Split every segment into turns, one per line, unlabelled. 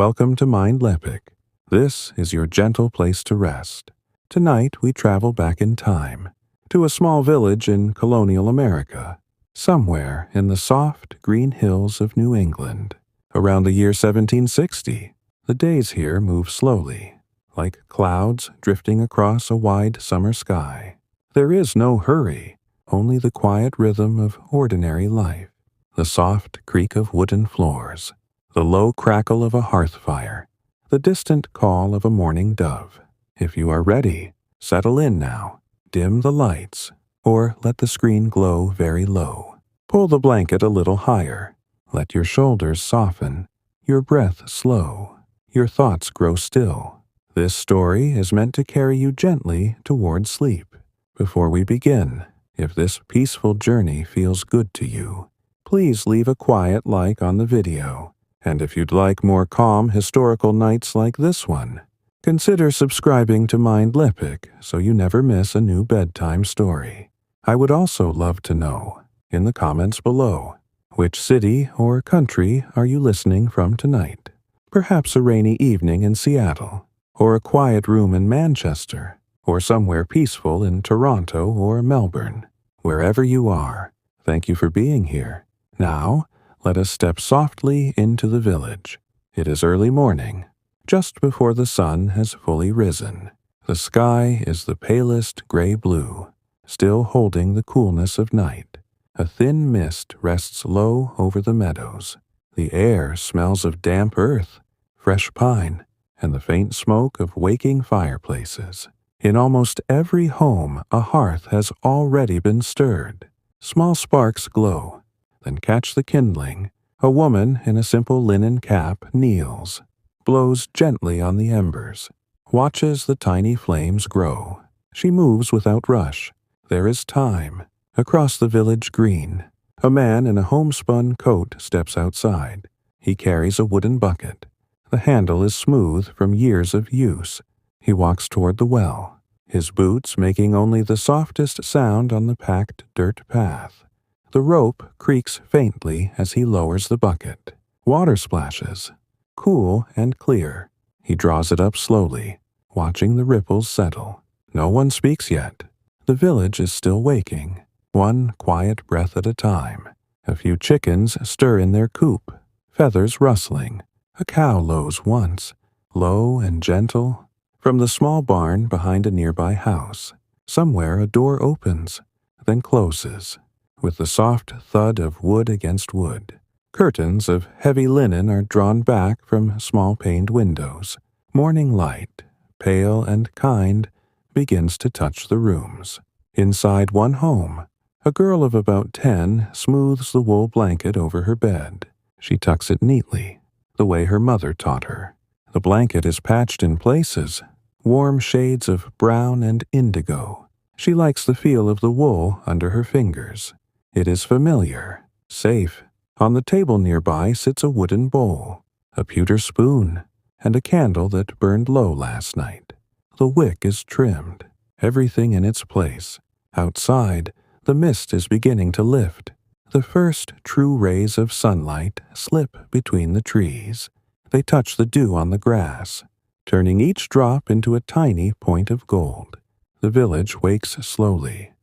Welcome to Mindleapic. This is your gentle place to rest. Tonight we travel back in time, to a small village in Colonial America, somewhere in the soft green hills of New England. Around the year 1760, the days here move slowly, like clouds drifting across a wide summer sky. There is no hurry, only the quiet rhythm of ordinary life, the soft creak of wooden floors, the low crackle of a hearth fire, the distant call of a morning dove. If you are ready, settle in now, dim the lights, or let the screen glow very low. Pull the blanket a little higher, let your shoulders soften, your breath slow, your thoughts grow still. This story is meant to carry you gently toward sleep. Before we begin, if this peaceful journey feels good to you, please leave a quiet like on the video. And if you'd like more calm historical nights like this one, consider subscribing to Mindleapic so you never miss a new bedtime story. I would also love to know, in the comments below, which city or country are you listening from tonight? Perhaps a rainy evening in Seattle, or a quiet room in Manchester, or somewhere peaceful in Toronto or Melbourne. Wherever you are, thank you for being here. Now, let us step softly into the village. It is early morning, just before the sun has fully risen. The sky is the palest gray blue, still holding the coolness of night. A thin mist rests low over the meadows. The air smells of damp earth, fresh pine, and the faint smoke of waking fireplaces. In almost every home, a hearth has already been stirred. Small sparks glow. Then catch the kindling. A woman in a simple linen cap kneels, blows gently on the embers, watches the tiny flames grow. She moves without rush. There is time. Across the village green, a man in a homespun coat steps outside. He carries a wooden bucket. The handle is smooth from years of use. He walks toward the well, his boots making only the softest sound on the packed dirt path. The rope creaks faintly as he lowers the bucket. Water splashes, cool and clear. He draws it up slowly, watching the ripples settle. No one speaks yet. The village is still waking, one quiet breath at a time. A few chickens stir in their coop, feathers rustling. A cow lows once, low and gentle. From the small barn behind a nearby house, somewhere a door opens, then closes, with the soft thud of wood against wood. Curtains of heavy linen are drawn back from small-paned windows. Morning light, pale and kind, begins to touch the rooms. Inside one home, a girl of about 10 smooths the wool blanket over her bed. She tucks it neatly, the way her mother taught her. The blanket is patched in places, warm shades of brown and indigo. She likes the feel of the wool under her fingers. It is familiar, safe. On the table nearby sits a wooden bowl, a pewter spoon, and a candle that burned low last night. The wick is trimmed, everything in its place. Outside, the mist is beginning to lift. The first true rays of sunlight slip between the trees. They touch the dew on the grass, turning each drop into a tiny point of gold. The village wakes slowly,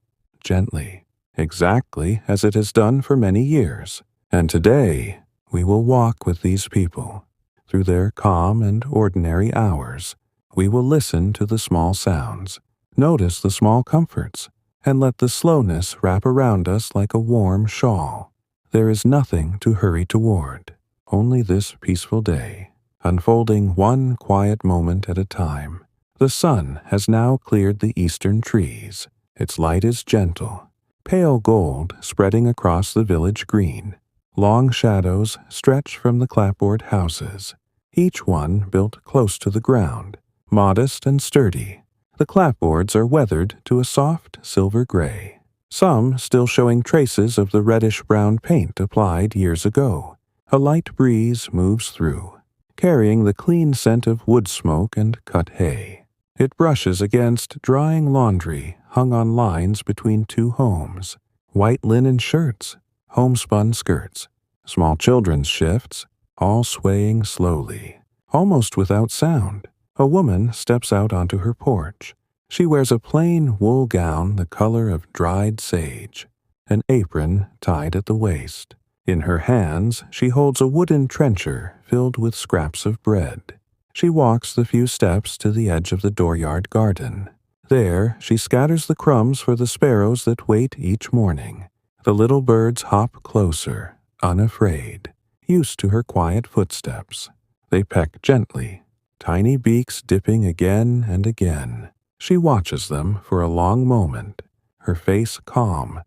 gently, exactly as it has done for many years. And today, we will walk with these people. Through their calm and ordinary hours, we will listen to the small sounds, notice the small comforts, and let the slowness wrap around us like a warm shawl. There is nothing to hurry toward, only this peaceful day, unfolding one quiet moment at a time. The sun has now cleared the eastern trees. Its light is gentle, pale gold spreading across the village green. Long shadows stretch from the clapboard houses, each one built close to the ground, modest and sturdy. The clapboards are weathered to a soft silver gray, some still showing traces of the reddish-brown paint applied years ago. A light breeze moves through, carrying the clean scent of wood smoke and cut hay. It brushes against drying laundry hung on lines between two homes, white linen shirts, homespun skirts, small children's shifts, all swaying slowly. Almost without sound, a woman steps out onto her porch. She wears a plain wool gown the color of dried sage, an apron tied at the waist. In her hands, she holds a wooden trencher filled with scraps of bread. She walks the few steps to the edge of the dooryard garden. There, she scatters the crumbs for the sparrows that wait each morning. The little birds hop closer, unafraid, used to her quiet footsteps. They peck gently, tiny beaks dipping again and again. She watches them for a long moment, her face calm,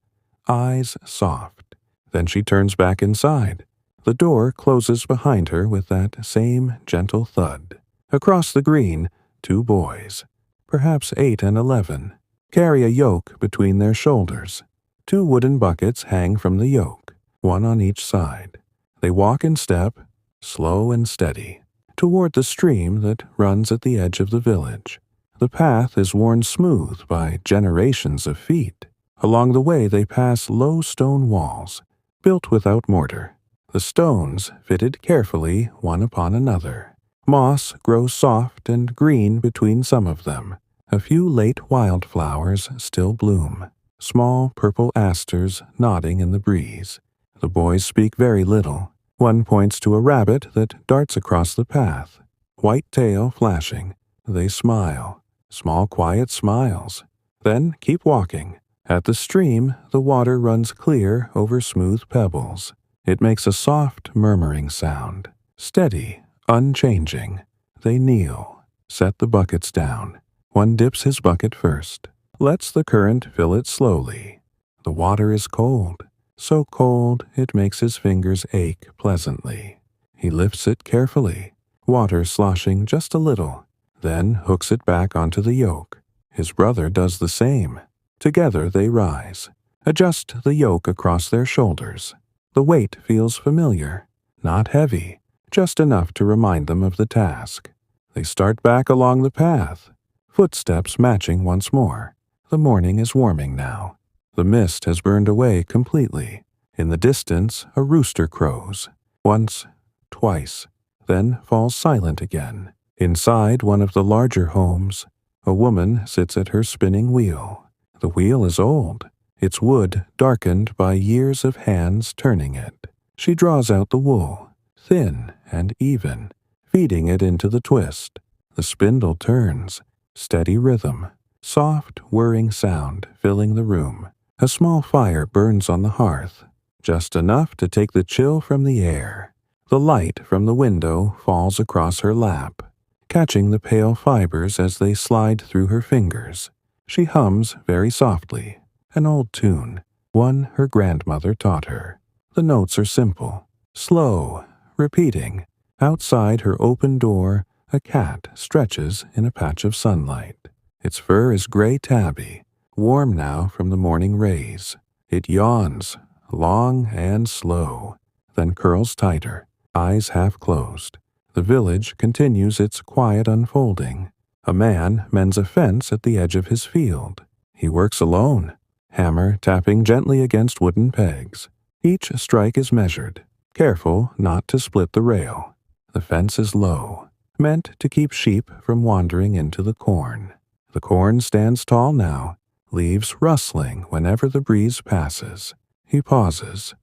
eyes soft. Then she turns back inside. The door closes behind her with that same gentle thud. Across the green, 2 boys, perhaps 8 and 11, carry a yoke between their shoulders. 2 wooden buckets hang from the yoke, one on each side. They walk in step, slow and steady, toward the stream that runs at the edge of the village. The path is worn smooth by generations of feet. Along the way they pass low stone walls, built without mortar. The stones fitted carefully one upon another. Moss grows soft and green between some of them. A few late wildflowers still bloom, small purple asters nodding in the breeze. The boys speak very little. One points to a rabbit that darts across the path, white tail flashing. They smile, small quiet smiles, then keep walking. At the stream, the water runs clear over smooth pebbles. It makes a soft murmuring sound, steady, unchanging. They kneel, set the buckets down. One dips his bucket first, lets the current fill it slowly. The water is cold, so cold it makes his fingers ache pleasantly. He lifts it carefully, water sloshing just a little, then hooks it back onto the yoke. His brother does the same. Together they rise, adjust the yoke across their shoulders. The weight feels familiar, not heavy, just enough to remind them of the task. They start back along the path, footsteps matching once more. The morning is warming now. The mist has burned away completely. In the distance, a rooster crows. Once, twice, then falls silent again. Inside one of the larger homes, a woman sits at her spinning wheel. The wheel is old, its wood darkened by years of hands turning it. She draws out the wool, thin and even, feeding it into the twist. The spindle turns, steady rhythm, soft whirring sound filling the room. A small fire burns on the hearth, just enough to take the chill from the air. The light from the window falls across her lap, catching the pale fibers as they slide through her fingers. She hums very softly, an old tune, one her grandmother taught her. The notes are simple, slow, repeating. Outside her open door, a cat stretches in a patch of sunlight. Its fur is gray tabby, warm now from the morning rays. It yawns, long and slow, then curls tighter, eyes half closed. The village continues its quiet unfolding. A man mends a fence at the edge of his field. He works alone, hammer tapping gently against wooden pegs. Each strike is measured, careful not to split the rail. The fence is low, meant to keep sheep from wandering into the corn. The corn stands tall now, leaves rustling whenever the breeze passes. He pauses,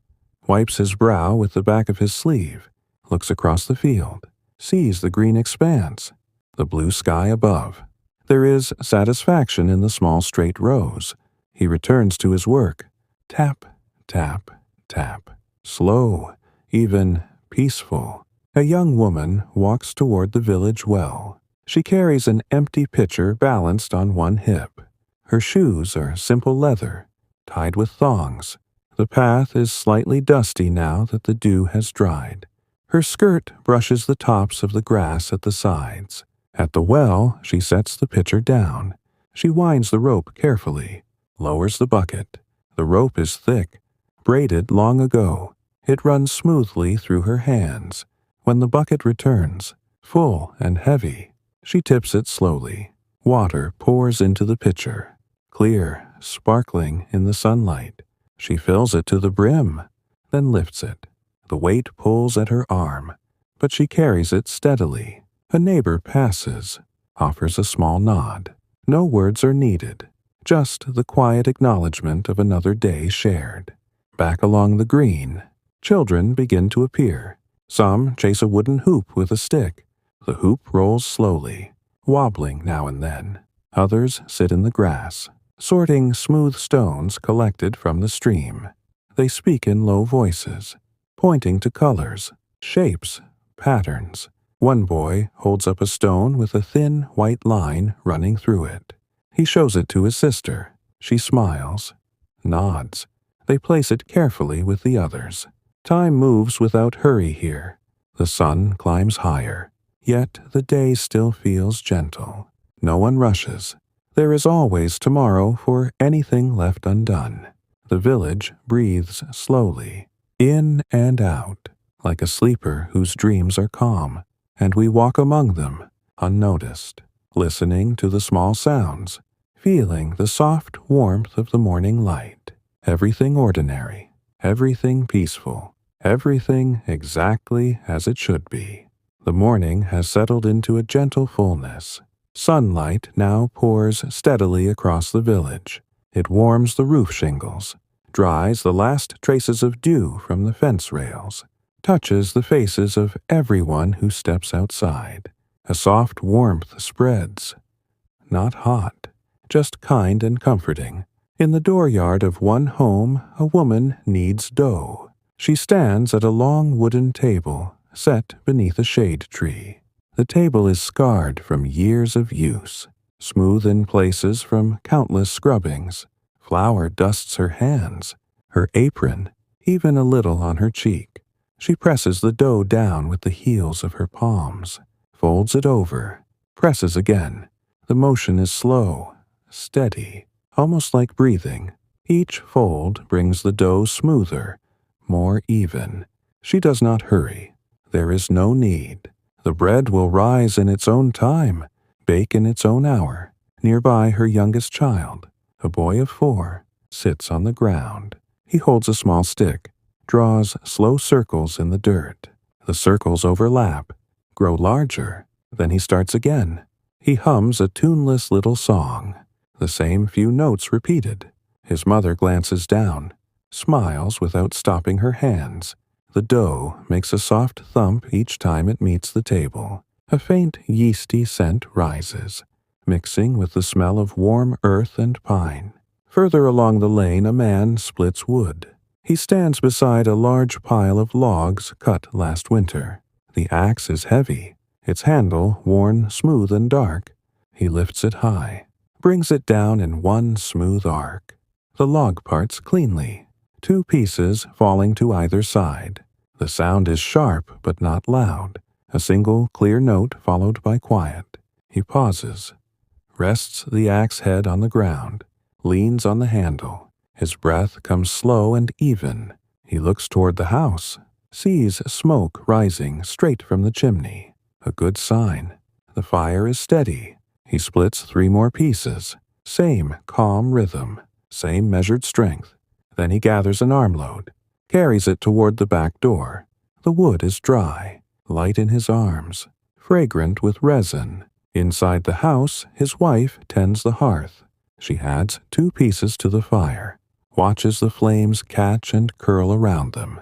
wipes his brow with the back of his sleeve, looks across the field, sees the green expanse, the blue sky above. There is satisfaction in the small straight rows. He returns to his work. Tap, tap, tap. Slow, even peaceful. A young woman walks toward the village well. She carries an empty pitcher balanced on one hip. Her shoes are simple leather, tied with thongs. The path is slightly dusty now that the dew has dried. Her skirt brushes the tops of the grass at the sides. At the well, she sets the pitcher down. She winds the rope carefully, lowers the bucket. The rope is thick, braided long ago. It runs smoothly through her hands. When the bucket returns, full and heavy, she tips it slowly. Water pours into the pitcher, clear, sparkling in the sunlight. She fills it to the brim, then lifts it. The weight pulls at her arm, but she carries it steadily. A neighbor passes, offers a small nod. No words are needed, just the quiet acknowledgement of another day shared. Back along the green, children begin to appear. Some chase a wooden hoop with a stick. The hoop rolls slowly, wobbling now and then. Others sit in the grass, sorting smooth stones collected from the stream. They speak in low voices, pointing to colors, shapes, patterns. One boy holds up a stone with a thin white line running through it. He shows it to his sister. She smiles, nods. They place it carefully with the others. Time moves without hurry here. The sun climbs higher, yet the day still feels gentle. No one rushes. There is always tomorrow for anything left undone. The village breathes slowly, in and out, like a sleeper whose dreams are calm, and we walk among them, unnoticed, listening to the small sounds, feeling the soft warmth of the morning light. Everything ordinary, everything peaceful, everything exactly as it should be. The morning has settled into a gentle fullness. Sunlight now pours steadily across the village. It warms the roof shingles, dries the last traces of dew from the fence rails, touches the faces of everyone who steps outside. A soft warmth spreads. Not hot, just kind and comforting. In the dooryard of one home, a woman kneads dough. She stands at a long wooden table set beneath a shade tree. The table is scarred from years of use, smooth in places from countless scrubbings. Flour dusts her hands, her apron, even a little on her cheek. She presses the dough down with the heels of her palms, folds it over, presses again. The motion is slow, steady, almost like breathing. Each fold brings the dough smoother, more even. She does not hurry. There is no need. The bread will rise in its own time, bake in its own hour. Nearby, her youngest child, a boy of 4, sits on the ground. He holds a small stick, draws slow circles in the dirt. The circles overlap, grow larger. Then he starts again. He hums a tuneless little song, the same few notes repeated. His mother glances down, smiles without stopping her hands. The dough makes a soft thump each time it meets the table. A faint yeasty scent rises, mixing with the smell of warm earth and pine. Further along the lane, a man splits wood. He stands beside a large pile of logs cut last winter. The axe is heavy, its handle worn smooth and dark. He lifts it high, brings it down in one smooth arc. The log parts cleanly, 2 pieces falling to either side. The sound is sharp but not loud, a single clear note followed by quiet. He pauses, rests the axe head on the ground, leans on the handle. His breath comes slow and even. He looks toward the house, sees smoke rising straight from the chimney. A good sign. The fire is steady. He splits 3 more pieces. Same calm rhythm, same measured strength. Then he gathers an armload, carries it toward the back door. The wood is dry, light in his arms, fragrant with resin. Inside the house, his wife tends the hearth. She adds 2 pieces to the fire, watches the flames catch and curl around them.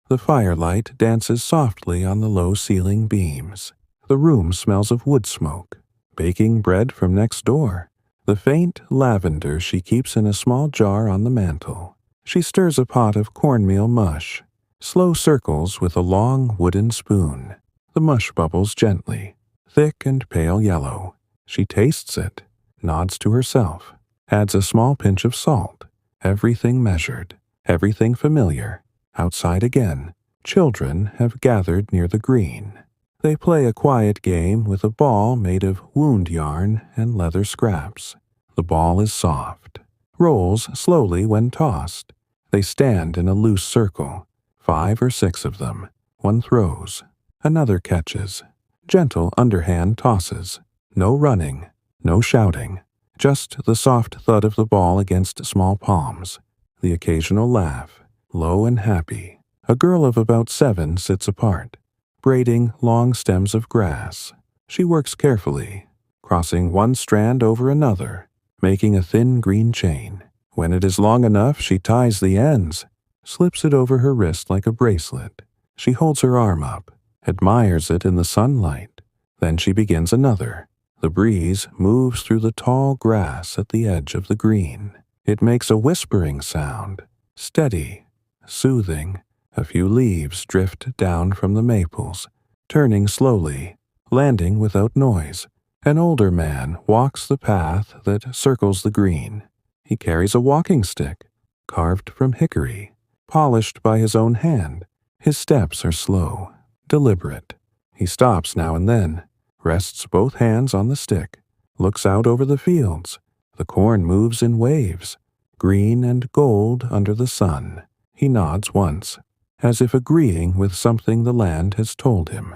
The firelight dances softly on the low ceiling beams. The room smells of wood smoke, baking bread from next door. The faint lavender she keeps in a small jar on the mantel. She stirs a pot of cornmeal mush, slow circles with a long wooden spoon. The mush bubbles gently, thick and pale yellow. She tastes it, nods to herself, adds a small pinch of salt. Everything measured, everything familiar. Outside again, children have gathered near the green. They play a quiet game with a ball made of wound yarn and leather scraps. The ball is soft, rolls slowly when tossed. They stand in a loose circle, 5 or 6 of them. One throws, another catches. Gentle underhand tosses. No running, no shouting. Just the soft thud of the ball against small palms. The occasional laugh, low and happy. A girl of about 7 sits apart, braiding long stems of grass. She works carefully, crossing one strand over another, making a thin green chain. When it is long enough, she ties the ends, slips it over her wrist like a bracelet. She holds her arm up, admires it in the sunlight. Then she begins another. The breeze moves through the tall grass at the edge of the green. It makes a whispering sound, steady, soothing. A few leaves drift down from the maples, turning slowly, landing without noise. An older man walks the path that circles the green. He carries a walking stick, carved from hickory, polished by his own hand. His steps are slow, deliberate. He stops now and then, rests both hands on the stick, looks out over the fields. The corn moves in waves, green and gold under the sun. He nods once, as if agreeing with something the land has told him.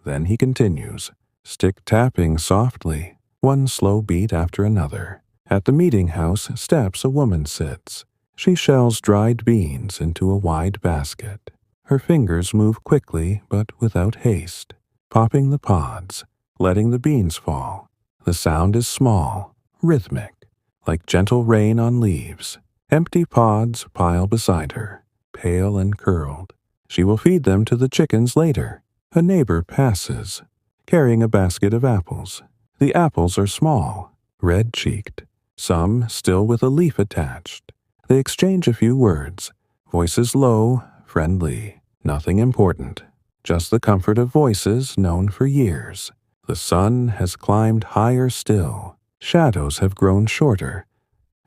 Then he continues, stick tapping softly, one slow beat after another. At the meeting house steps a woman sits. She shells dried beans into a wide basket. Her fingers move quickly but without haste, popping the pods, letting the beans fall. The sound is small, rhythmic, like gentle rain on leaves. Empty pods pile beside her, pale and curled. She will feed them to the chickens later. A neighbor passes, carrying a basket of apples. The apples are small, red-cheeked, some still with a leaf attached. They exchange a few words, voices low, friendly, nothing important, just the comfort of voices known for years. The sun has climbed higher still. Shadows have grown shorter,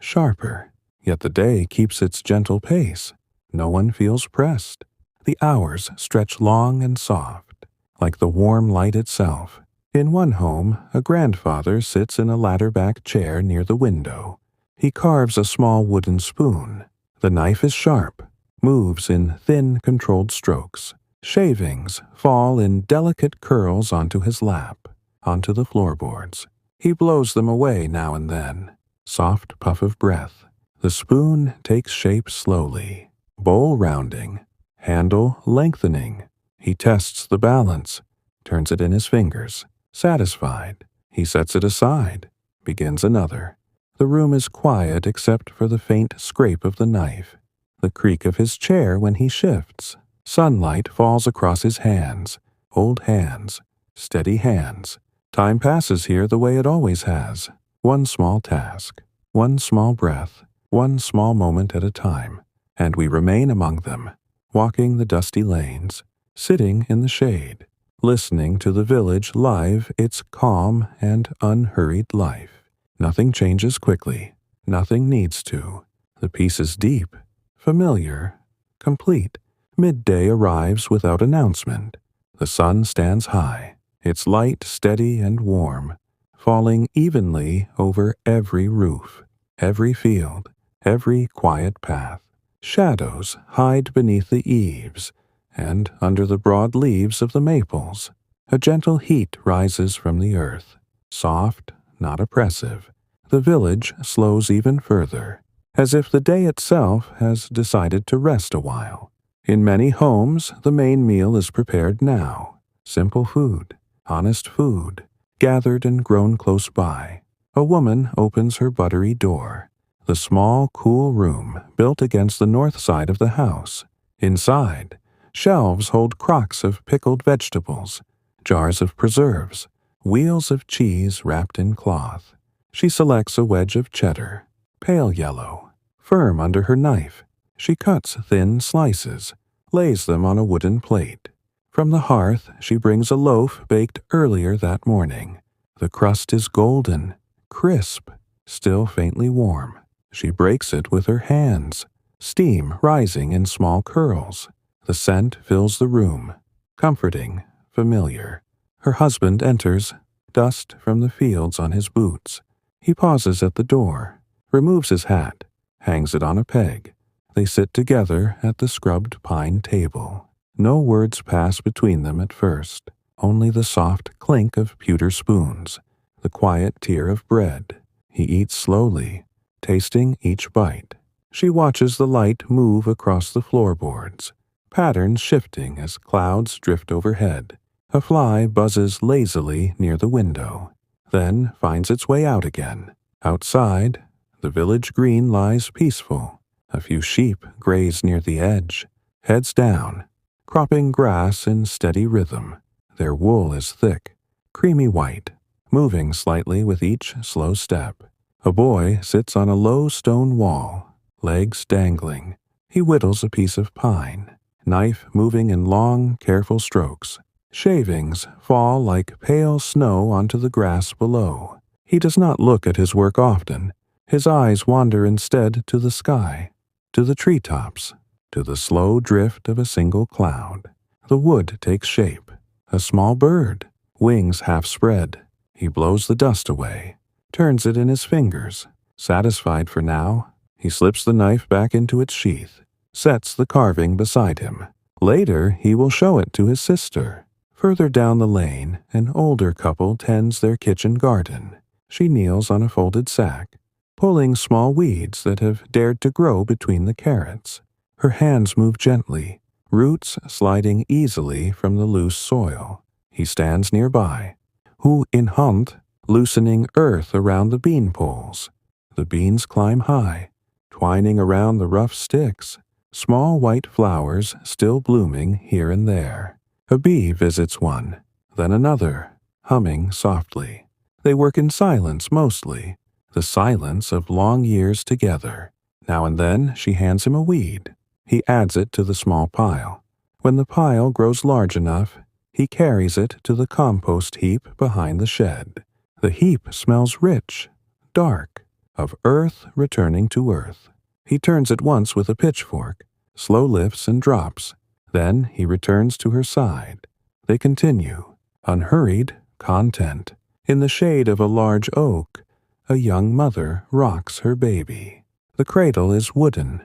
sharper, yet the day keeps its gentle pace. No one feels pressed. The hours stretch long and soft, like the warm light itself. In one home, a grandfather sits in a ladder-back chair near the window. He carves a small wooden spoon. The knife is sharp, moves in thin, controlled strokes. Shavings fall in delicate curls onto his lap, onto the floorboards. He blows them away now and then. Soft puff of breath. The spoon takes shape slowly, bowl rounding, handle lengthening. He tests the balance, turns it in his fingers. Satisfied, he sets it aside, begins another. The room is quiet except for the faint scrape of the knife, the creak of his chair when he shifts. Sunlight falls across his hands, old hands, steady hands. Time passes here the way it always has. One small task, one small breath, one small moment at a time, and we remain among them, walking the dusty lanes, sitting in the shade, listening to the village live its calm and unhurried life. Nothing changes quickly. Nothing needs to. The peace is deep, familiar, complete. Midday arrives without announcement. The sun stands high, its light steady and warm, falling evenly over every roof, every field, every quiet path. Shadows hide beneath the eaves, and under the broad leaves of the maples. A gentle heat rises from the earth, soft, not oppressive. The village slows even further, as if the day itself has decided to rest a while. In many homes, the main meal is prepared now. Simple food, honest food, gathered and grown close by. A woman opens her buttery door. The small, cool room built against the north side of the house. Inside, shelves hold crocks of pickled vegetables, jars of preserves, wheels of cheese wrapped in cloth. She selects a wedge of cheddar, pale yellow, firm under her knife. She cuts thin slices, lays them on a wooden plate. From the hearth, she brings a loaf baked earlier that morning. The crust is golden, crisp, still faintly warm. She breaks it with her hands, steam rising in small curls. The scent fills the room, comforting, familiar. Her husband enters, dust from the fields on his boots. He pauses at the door, removes his hat, hangs it on a peg. They sit together at the scrubbed pine table. No words pass between them at first, only the soft clink of pewter spoons, the quiet tear of bread. He eats slowly, tasting each bite. She watches the light move across the floorboards, patterns shifting as clouds drift overhead. A fly buzzes lazily near the window, then finds its way out again. Outside, the village green lies peaceful. A few sheep graze near the edge, heads down, cropping grass in steady rhythm. Their wool is thick, creamy white, moving slightly with each slow step. A boy sits on a low stone wall, legs dangling. He whittles a piece of pine, knife moving in long, careful strokes. Shavings fall like pale snow onto the grass below. He does not look at his work often. His eyes wander instead to the sky, to the treetops, to the slow drift of a single cloud. The wood takes shape. A small bird, wings half spread. He blows the dust away, turns it in his fingers. Satisfied for now, he slips the knife back into its sheath, sets the carving beside him. Later, he will show it to his sister. Further down the lane, an older couple tends their kitchen garden. She kneels on a folded sack, pulling small weeds that have dared to grow between the carrots. Her hands move gently, roots sliding easily from the loose soil. He stands nearby, who in hunt, loosening earth around the bean poles. The beans climb high, twining around the rough sticks, small white flowers still blooming here and there. A bee visits one, then another, humming softly. They work in silence mostly, the silence of long years together. Now and then she hands him a weed. He adds it to the small pile. When the pile grows large enough, he carries it to the compost heap behind the shed. The heap smells rich, dark, of earth returning to earth. He turns it once with a pitchfork, slow lifts and drops. Then he returns to her side. They continue, unhurried, content. In the shade of a large oak, a young mother rocks her baby. The cradle is wooden,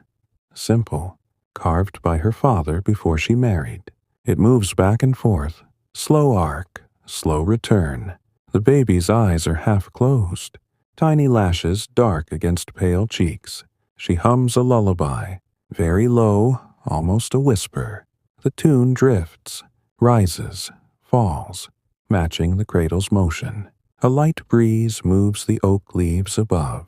simple, carved by her father before she married. It moves back and forth, slow arc, slow return. The baby's eyes are half closed, tiny lashes dark against pale cheeks. She hums a lullaby, very low, almost a whisper. The tune drifts, rises, falls, matching the cradle's motion. A light breeze moves the oak leaves above,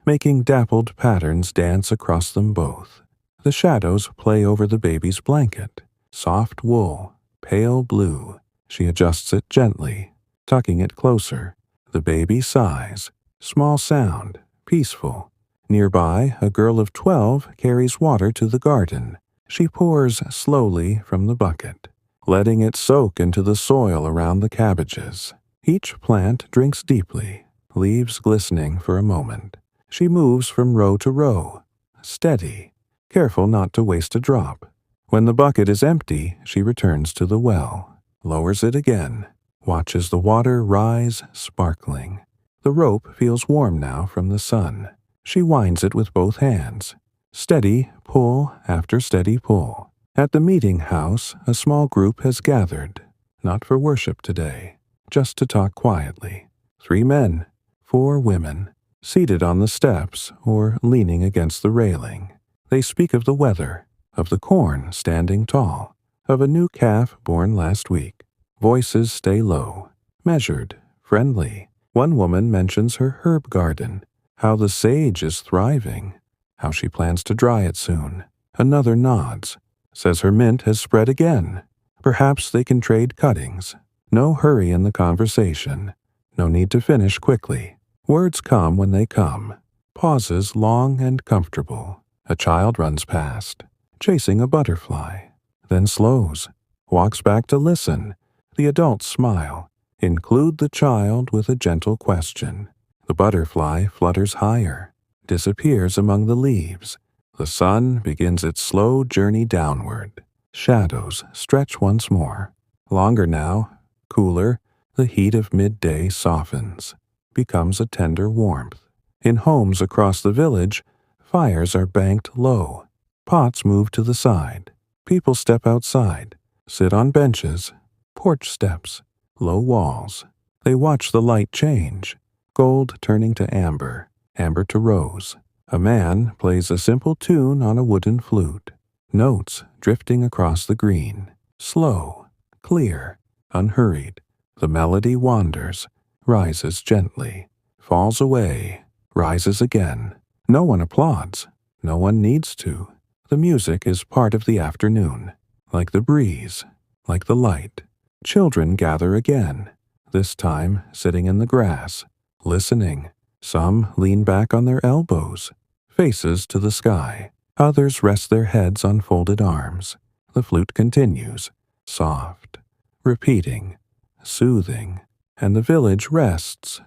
making dappled patterns dance across them both. The shadows play over the baby's blanket, soft wool, pale blue. She adjusts it gently, tucking it closer. The baby sighs, small sound, peaceful. Nearby, a girl of 12 carries water to the garden. She pours slowly from the bucket, letting it soak into the soil around the cabbages. Each plant drinks deeply, leaves glistening for a moment. She moves from row to row, steady, careful not to waste a drop. When the bucket is empty, she returns to the well, lowers it again, watches the water rise sparkling. The rope feels warm now from the sun. She winds it with both hands. Steady pull after steady pull. At the meeting house, a small group has gathered, not for worship today, just to talk quietly. 3 men, 4 women, seated on the steps or leaning against the railing. They speak of the weather, of the corn standing tall, of a new calf born last week. Voices stay low, measured, friendly. One woman mentions her herb garden, how the sage is thriving, how she plans to dry it soon. Another nods, says her mint has spread again. Perhaps they can trade cuttings. No hurry in the conversation. No need to finish quickly. Words come when they come. Pauses long and comfortable. A child runs past, chasing a butterfly, then slows, walks back to listen. The adults smile, include the child with a gentle question. The butterfly flutters higher, disappears among the leaves. The sun begins its slow journey downward. Shadows stretch once more. Longer now, cooler, the heat of midday softens, becomes a tender warmth. In homes across the village, fires are banked low. Pots move to the side. People step outside, sit on benches, porch steps, low walls. They watch the light change, gold turning to amber, amber to rose. A man plays a simple tune on a wooden flute, notes drifting across the green, slow, clear, unhurried. The melody wanders, rises gently, falls away, rises again. No one applauds. No one needs to. The music is part of the afternoon, like the breeze, like the light. Children gather again, this time sitting in the grass, listening. Some lean back on their elbows, faces to the sky. Others rest their heads on folded arms. The flute continues, soft, repeating, soothing, and the village rests,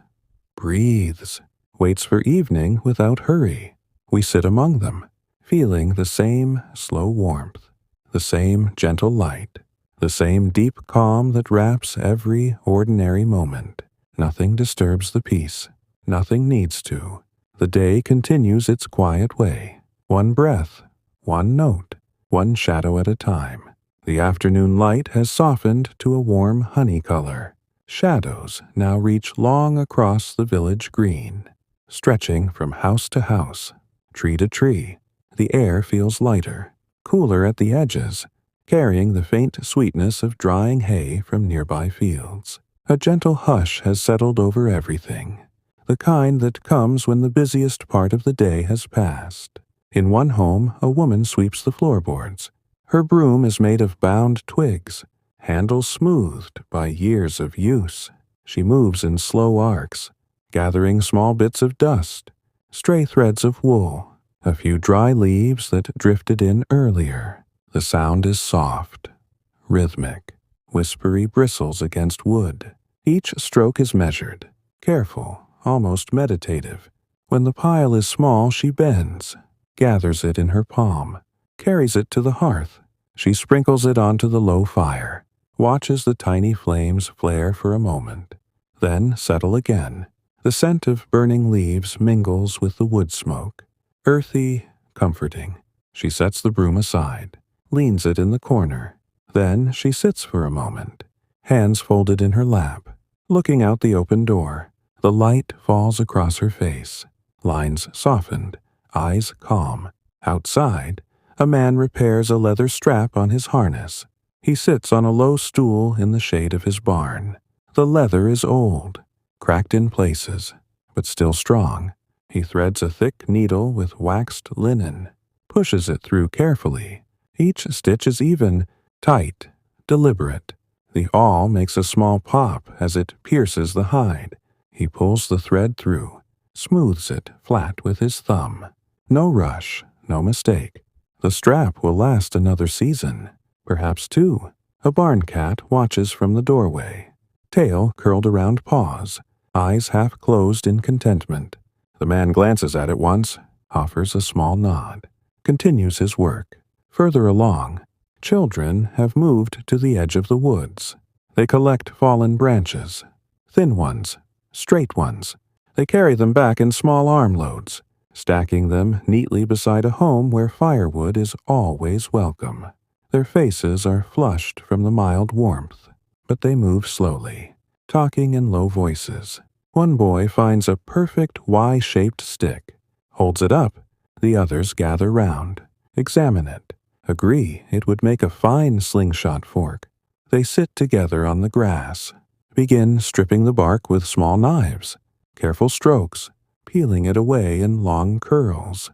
breathes, waits for evening without hurry. We sit among them, feeling the same slow warmth, the same gentle light, the same deep calm that wraps every ordinary moment. Nothing disturbs the peace. Nothing needs to. The day continues its quiet way. One breath, one note, one shadow at a time. The afternoon light has softened to a warm honey color. Shadows now reach long across the village green, stretching from house to house, tree to tree. The air feels lighter, cooler at the edges, carrying the faint sweetness of drying hay from nearby fields. A gentle hush has settled over everything, the kind that comes when the busiest part of the day has passed. In one home, a woman sweeps the floorboards. Her broom is made of bound twigs, handle smoothed by years of use. She moves in slow arcs, gathering small bits of dust, stray threads of wool, a few dry leaves that drifted in earlier. The sound is soft, rhythmic, whispery bristles against wood. Each stroke is measured, careful, almost meditative. When the pile is small, she bends, gathers it in her palm, carries it to the hearth. She sprinkles it onto the low fire, watches the tiny flames flare for a moment, then settle again. The scent of burning leaves mingles with the wood smoke, earthy, comforting. She sets the broom aside, leans it in the corner. Then she sits for a moment, hands folded in her lap, looking out the open door. The light falls across her face, lines softened, eyes calm. Outside, a man repairs a leather strap on his harness. He sits on a low stool in the shade of his barn. The leather is old, cracked in places, but still strong. He threads a thick needle with waxed linen, pushes it through carefully. Each stitch is even, tight, deliberate. The awl makes a small pop as it pierces the hide. He pulls the thread through, smooths it flat with his thumb. No rush, no mistake. The strap will last another season, perhaps two. A barn cat watches from the doorway, tail curled around paws, eyes half closed in contentment. The man glances at it once, offers a small nod, continues his work. Further along, children have moved to the edge of the woods. They collect fallen branches, thin ones, straight ones. They carry them back in small armloads, stacking them neatly beside a home where firewood is always welcome. Their faces are flushed from the mild warmth, but they move slowly, talking in low voices. One boy finds a perfect Y-shaped stick, holds it up. The others gather round, examine it, agree it would make a fine slingshot fork. They sit together on the grass, begin stripping the bark with small knives, careful strokes, peeling it away in long curls.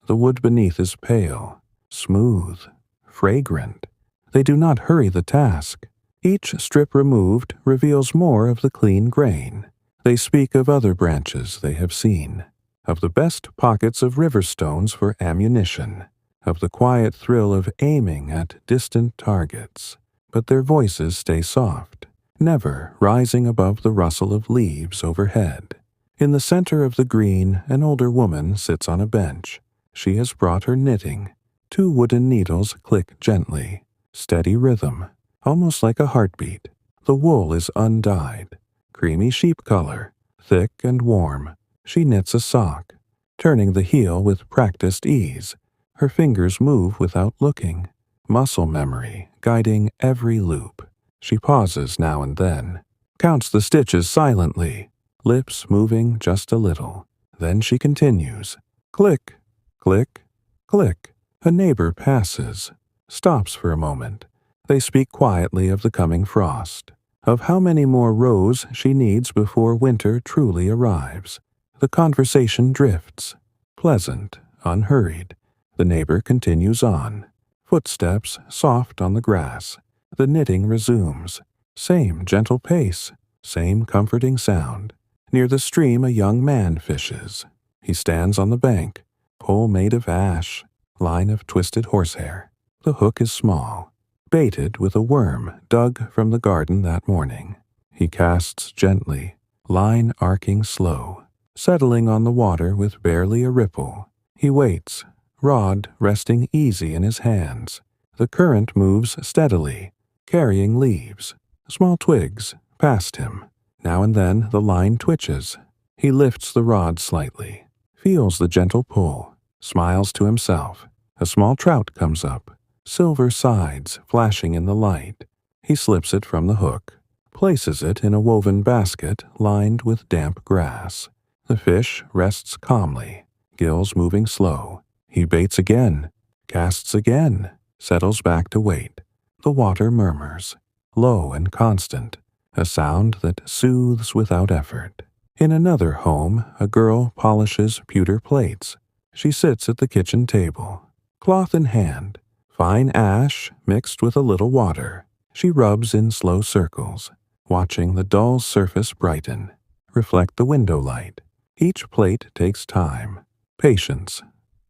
The wood beneath is pale, smooth, fragrant. They do not hurry the task. Each strip removed reveals more of the clean grain. They speak of other branches they have seen, of the best pockets of river stones for ammunition, of the quiet thrill of aiming at distant targets. But their voices stay soft, never rising above the rustle of leaves overhead. In the center of the green, an older woman sits on a bench. She has brought her knitting. 2 wooden needles click gently, steady rhythm, almost like a heartbeat. The wool is undyed, creamy sheep color, thick and warm. She knits a sock, turning the heel with practiced ease. Her fingers move without looking, muscle memory guiding every loop. She pauses now and then, counts the stitches silently, lips moving just a little. Then she continues. Click, click, click. A neighbor passes, stops for a moment. They speak quietly of the coming frost, of how many more rows she needs before winter truly arrives. The conversation drifts, pleasant, unhurried. The neighbor continues on. Footsteps soft on the grass. The knitting resumes. Same gentle pace, same comforting sound. Near the stream a young man fishes. He stands on the bank, pole made of ash, line of twisted horsehair. The hook is small, baited with a worm dug from the garden that morning. He casts gently, line arcing slow, settling on the water with barely a ripple. He waits, rod resting easy in his hands. The current moves steadily, carrying leaves, small twigs, past him. Now and then the line twitches. He lifts the rod slightly, feels the gentle pull, smiles to himself. A small trout comes up, silver sides flashing in the light. He slips it from the hook, places it in a woven basket lined with damp grass. The fish rests calmly, gills moving slow. He baits again, casts again, settles back to wait. The water murmurs, low and constant, a sound that soothes without effort. In another home, a girl polishes pewter plates. She sits at the kitchen table, cloth in hand, fine ash mixed with a little water. She rubs in slow circles, watching the dull surface brighten, reflect the window light. Each plate takes time, patience,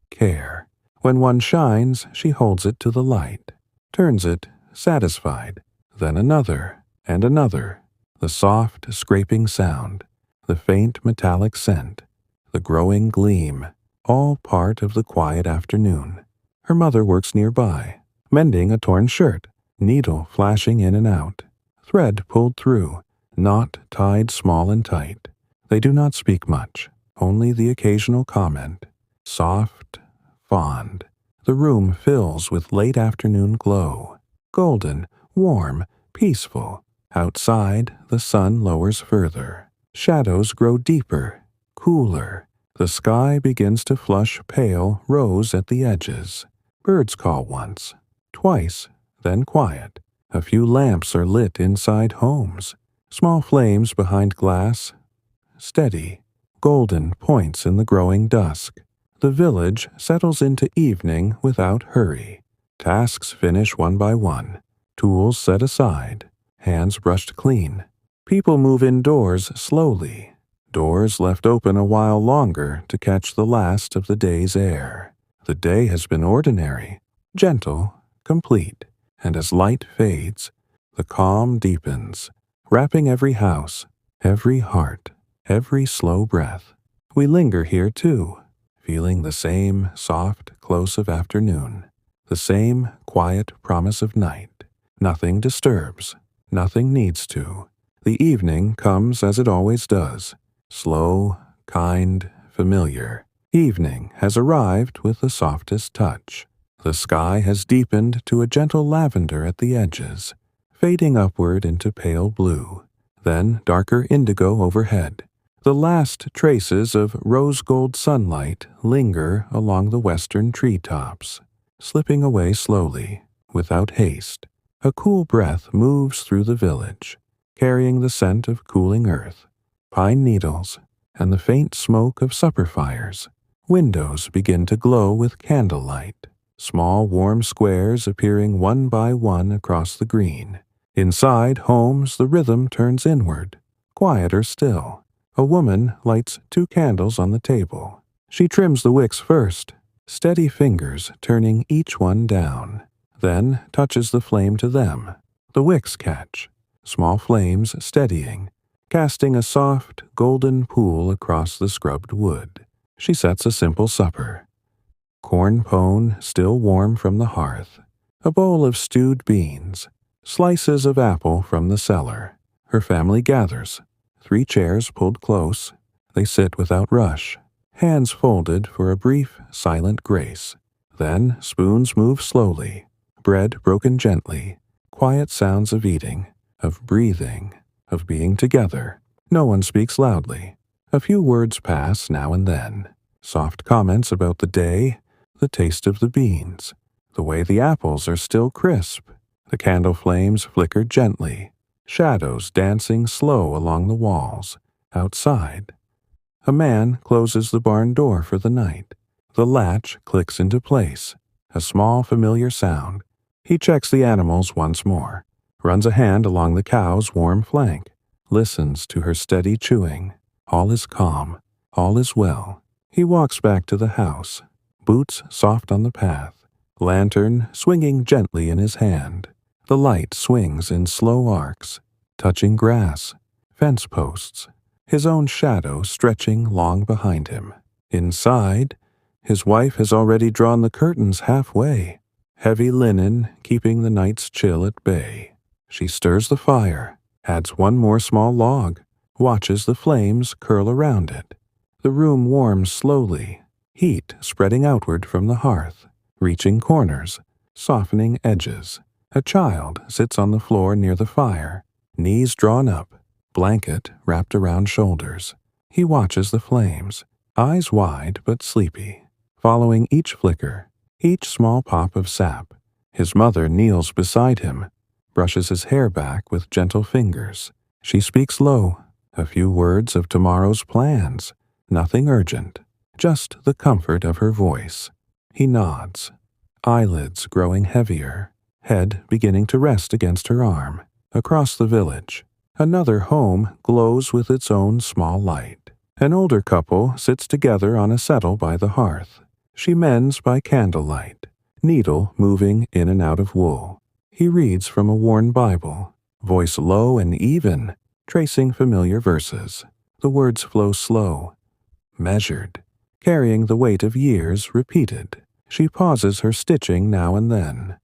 care. When one shines, she holds it to the light, turns it, satisfied, then another and another. The soft, scraping sound, the faint metallic scent, the growing gleam, all part of the quiet afternoon. Her mother works nearby, mending a torn shirt, needle flashing in and out, thread pulled through, knot tied small and tight. They do not speak much, only the occasional comment, soft, fond. The room fills with late afternoon glow, golden, warm, peaceful. Outside, the sun lowers further. Shadows grow deeper, cooler. The sky begins to flush pale rose at the edges. Birds call once, twice, then quiet. A few lamps are lit inside homes. Small flames behind glass, steady, golden points in the growing dusk. The village settles into evening without hurry. Tasks finish one by one. Tools set aside. Hands brushed clean. People move indoors slowly. Doors left open a while longer to catch the last of the day's air. The day has been ordinary, gentle, complete, and as light fades, the calm deepens, wrapping every house, every heart, every slow breath. We linger here too, feeling the same soft close of afternoon, the same quiet promise of night. Nothing disturbs. Nothing needs to. The evening comes as it always does, slow, kind, familiar. Evening has arrived with the softest touch. The sky has deepened to a gentle lavender at the edges, fading upward into pale blue, then darker indigo overhead. The last traces of rose-gold sunlight linger along the western treetops, slipping away slowly, without haste. A cool breath moves through the village, carrying the scent of cooling earth, pine needles, and the faint smoke of supper fires. Windows begin to glow with candlelight, small warm squares appearing one by one across the green. Inside homes the rhythm turns inward, quieter still. A woman lights 2 candles on the table. She trims the wicks first, steady fingers turning each one down. Then touches the flame to them. The wicks catch, small flames steadying, casting a soft, golden pool across the scrubbed wood. She sets a simple supper. Corn pone still warm from the hearth, a bowl of stewed beans, slices of apple from the cellar. Her family gathers, 3 chairs pulled close. They sit without rush, hands folded for a brief, silent grace. Then spoons move slowly, bread broken gently, quiet sounds of eating, of breathing, of being together. No one speaks loudly. A few words pass now and then. Soft comments about the day, the taste of the beans, the way the apples are still crisp. The candle flames flicker gently, shadows dancing slow along the walls. Outside, a man closes the barn door for the night. The latch clicks into place, a small familiar sound. He checks the animals once more, runs a hand along the cow's warm flank, listens to her steady chewing. All is calm, all is well. He walks back to the house, boots soft on the path, lantern swinging gently in his hand. The light swings in slow arcs, touching grass, fence posts, his own shadow stretching long behind him. Inside, his wife has already drawn the curtains halfway, heavy linen keeping the night's chill at bay. She stirs the fire, adds one more small log, watches the flames curl around it. The room warms slowly, heat spreading outward from the hearth, reaching corners, softening edges. A child sits on the floor near the fire, knees drawn up, blanket wrapped around shoulders. He watches the flames, eyes wide but sleepy, following each flicker, each small pop of sap. His mother kneels beside him, brushes his hair back with gentle fingers. She speaks low, a few words of tomorrow's plans, nothing urgent, just the comfort of her voice. He nods, eyelids growing heavier, head beginning to rest against her arm. Across the village, another home glows with its own small light. An older couple sits together on a settle by the hearth. She mends by candlelight, needle moving in and out of wool. He reads from a worn Bible, voice low and even, tracing familiar verses. The words flow slow, measured, carrying the weight of years repeated. She pauses her stitching now and then,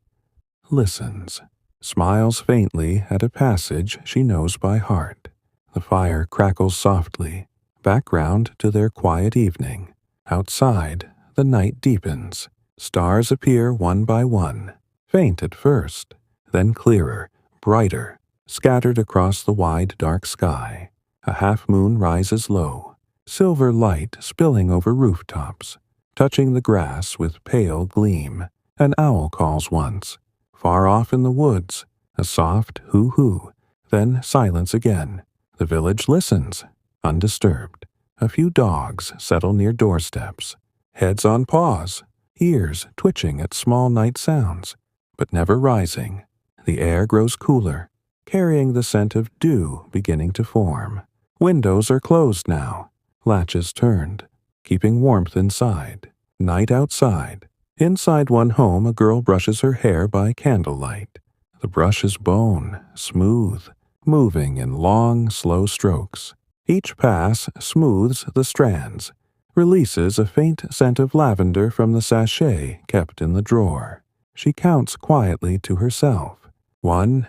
listens, smiles faintly at a passage she knows by heart. The fire crackles softly, background to their quiet evening. Outside, the night deepens. Stars appear one by one, faint at first, then clearer, brighter, scattered across the wide dark sky. A half-moon rises low, silver light spilling over rooftops, touching the grass with pale gleam. An owl calls once. Far off in the woods, a soft hoo-hoo, then silence again. The village listens, undisturbed. A few dogs settle near doorsteps, heads on paws, ears twitching at small night sounds, but never rising. The air grows cooler, carrying the scent of dew beginning to form. Windows are closed now, latches turned, keeping warmth inside. Night outside. Inside one home, a girl brushes her hair by candlelight. The brush is bone, smooth, moving in long, slow strokes. Each pass smooths the strands, releases a faint scent of lavender from the sachet kept in the drawer. She counts quietly to herself. 1,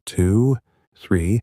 2, 3,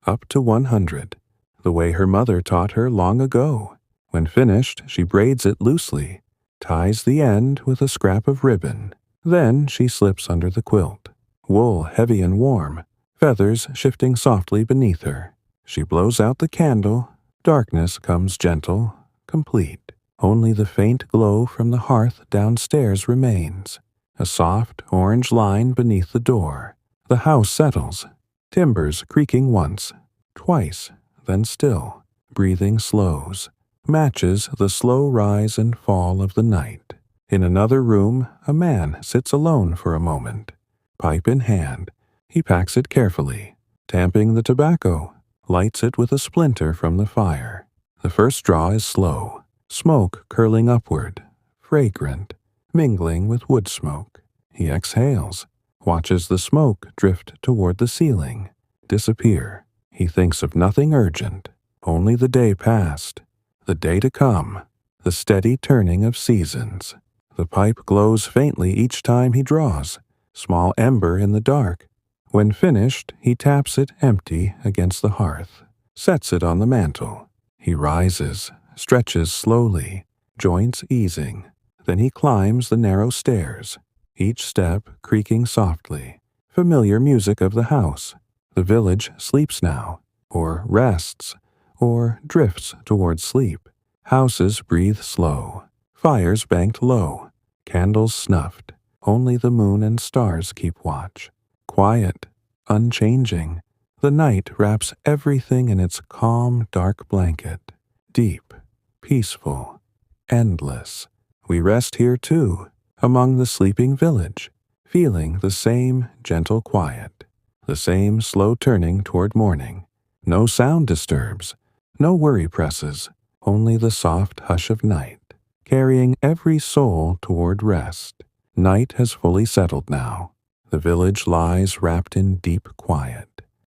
up to 100, the way her mother taught her long ago. When finished, she braids it loosely, ties the end with a scrap of ribbon. Then she slips under the quilt, wool heavy and warm, feathers shifting softly beneath her. She blows out the candle. Darkness comes gentle, complete. Only the faint glow from the hearth downstairs remains. A soft orange line beneath the door. The house settles, timbers creaking once, twice, then still. Breathing slows, matches the slow rise and fall of the night. In another room, a man sits alone for a moment. Pipe in hand, he packs it carefully, tamping the tobacco, lights it with a splinter from the fire. The first draw is slow, smoke curling upward, fragrant, mingling with wood smoke. He exhales, watches the smoke drift toward the ceiling, disappear. He thinks of nothing urgent, only the day past, the day to come, the steady turning of seasons. The pipe glows faintly each time he draws, small ember in the dark. When finished, he taps it empty against the hearth, sets it on the mantel. He rises, stretches slowly, joints easing. Then he climbs the narrow stairs, each step creaking softly. Familiar music of the house. The village sleeps now, or rests, or drifts toward sleep. Houses breathe slow, fires banked low, candles snuffed. Only the moon and stars keep watch. Quiet, unchanging, The night wraps everything in its calm, dark blanket. Deep, peaceful, endless. We rest here too, among the sleeping village, feeling the same gentle quiet, the same slow turning toward morning. No sound disturbs, no worry presses, only the soft hush of night, carrying every soul toward rest. Night has fully settled now. The village lies wrapped in deep quiet.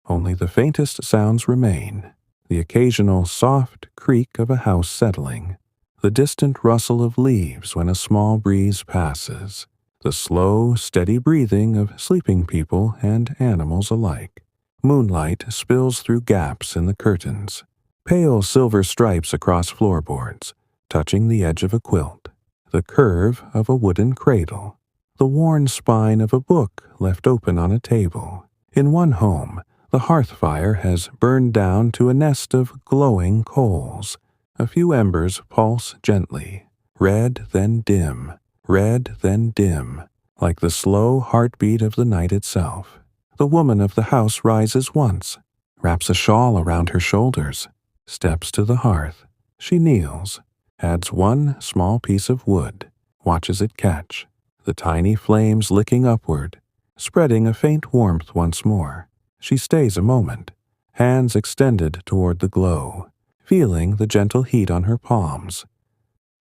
Only the faintest sounds remain, the occasional soft creak of a house settling, the distant rustle of leaves when a small breeze passes, the slow, steady breathing of sleeping people and animals alike. Moonlight spills through gaps in the curtains, pale silver stripes across floorboards, touching the edge of a quilt, the curve of a wooden cradle, the worn spine of a book left open on a table. In one home, the hearth fire has burned down to a nest of glowing coals. A few embers pulse gently, red then dim, like the slow heartbeat of the night itself. The woman of the house rises once, wraps a shawl around her shoulders, steps to the hearth. She kneels, adds one small piece of wood, watches it catch, the tiny flames licking upward, spreading a faint warmth once more. She stays a moment, hands extended toward the glow, feeling the gentle heat on her palms,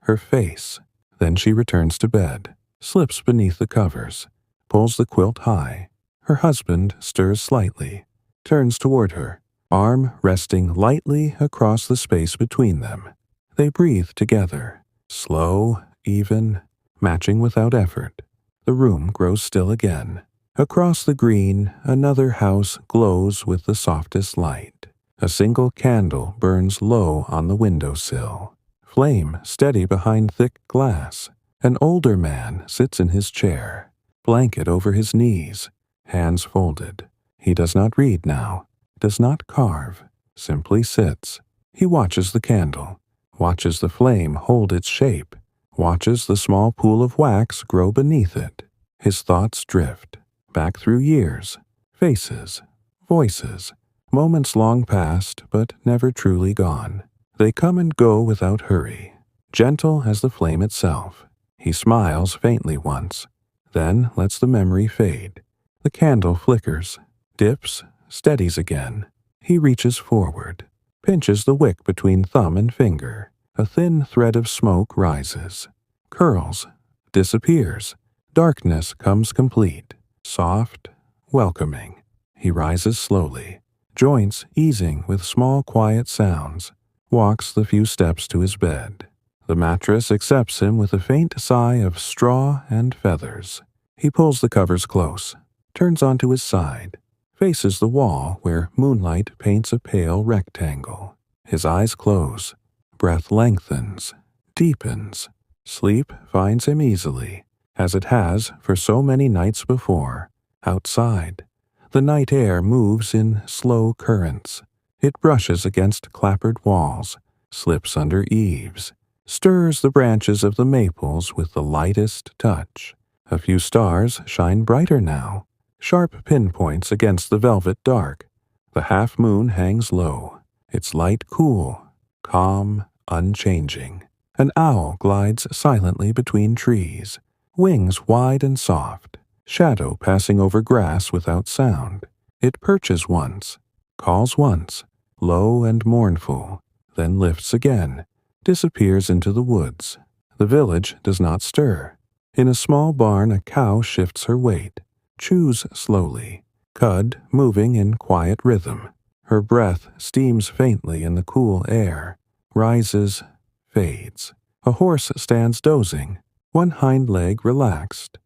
her face. Then she returns to bed, slips beneath the covers, pulls the quilt high. Her husband stirs slightly, turns toward her, arm resting lightly across the space between them. They breathe together, slow, even, matching without effort. The room grows still again. Across the green, another house glows with the softest light. A single candle burns low on the windowsill, flame steady behind thick glass. An older man sits in his chair, blanket over his knees, hands folded. He does not read now, does not carve, simply sits. He watches the candle, watches the flame hold its shape, watches the small pool of wax grow beneath it. His thoughts drift back through years, faces, voices, moments long past but never truly gone. They come and go without hurry, gentle as the flame itself. He smiles faintly once, then lets the memory fade. The candle flickers, dips, steadies again. He reaches forward, pinches the wick between thumb and finger. A thin thread of smoke rises, curls, disappears. Darkness comes complete, soft, welcoming. He rises slowly, joints easing with small quiet sounds, walks the few steps to his bed. The mattress accepts him with a faint sigh of straw and feathers. He pulls the covers close, turns onto his side, faces the wall where moonlight paints a pale rectangle. His eyes close, breath lengthens, deepens. Sleep finds him easily, as it has for so many nights before. Outside, the night air moves in slow currents. It brushes against clappered walls, slips under eaves, stirs the branches of the maples with the lightest touch. A few stars shine brighter now, sharp pinpoints against the velvet dark. The half-moon hangs low, its light cool, calm, unchanging. An owl glides silently between trees, wings wide and soft, shadow passing over grass without sound. It perches once, calls once, low and mournful, then lifts again, disappears into the woods. The village does not stir. In a small barn a cow shifts her weight, chews slowly, cud moving in quiet rhythm. Her breath steams faintly in the cool air, rises, fades. A horse stands dozing, one hind leg relaxed,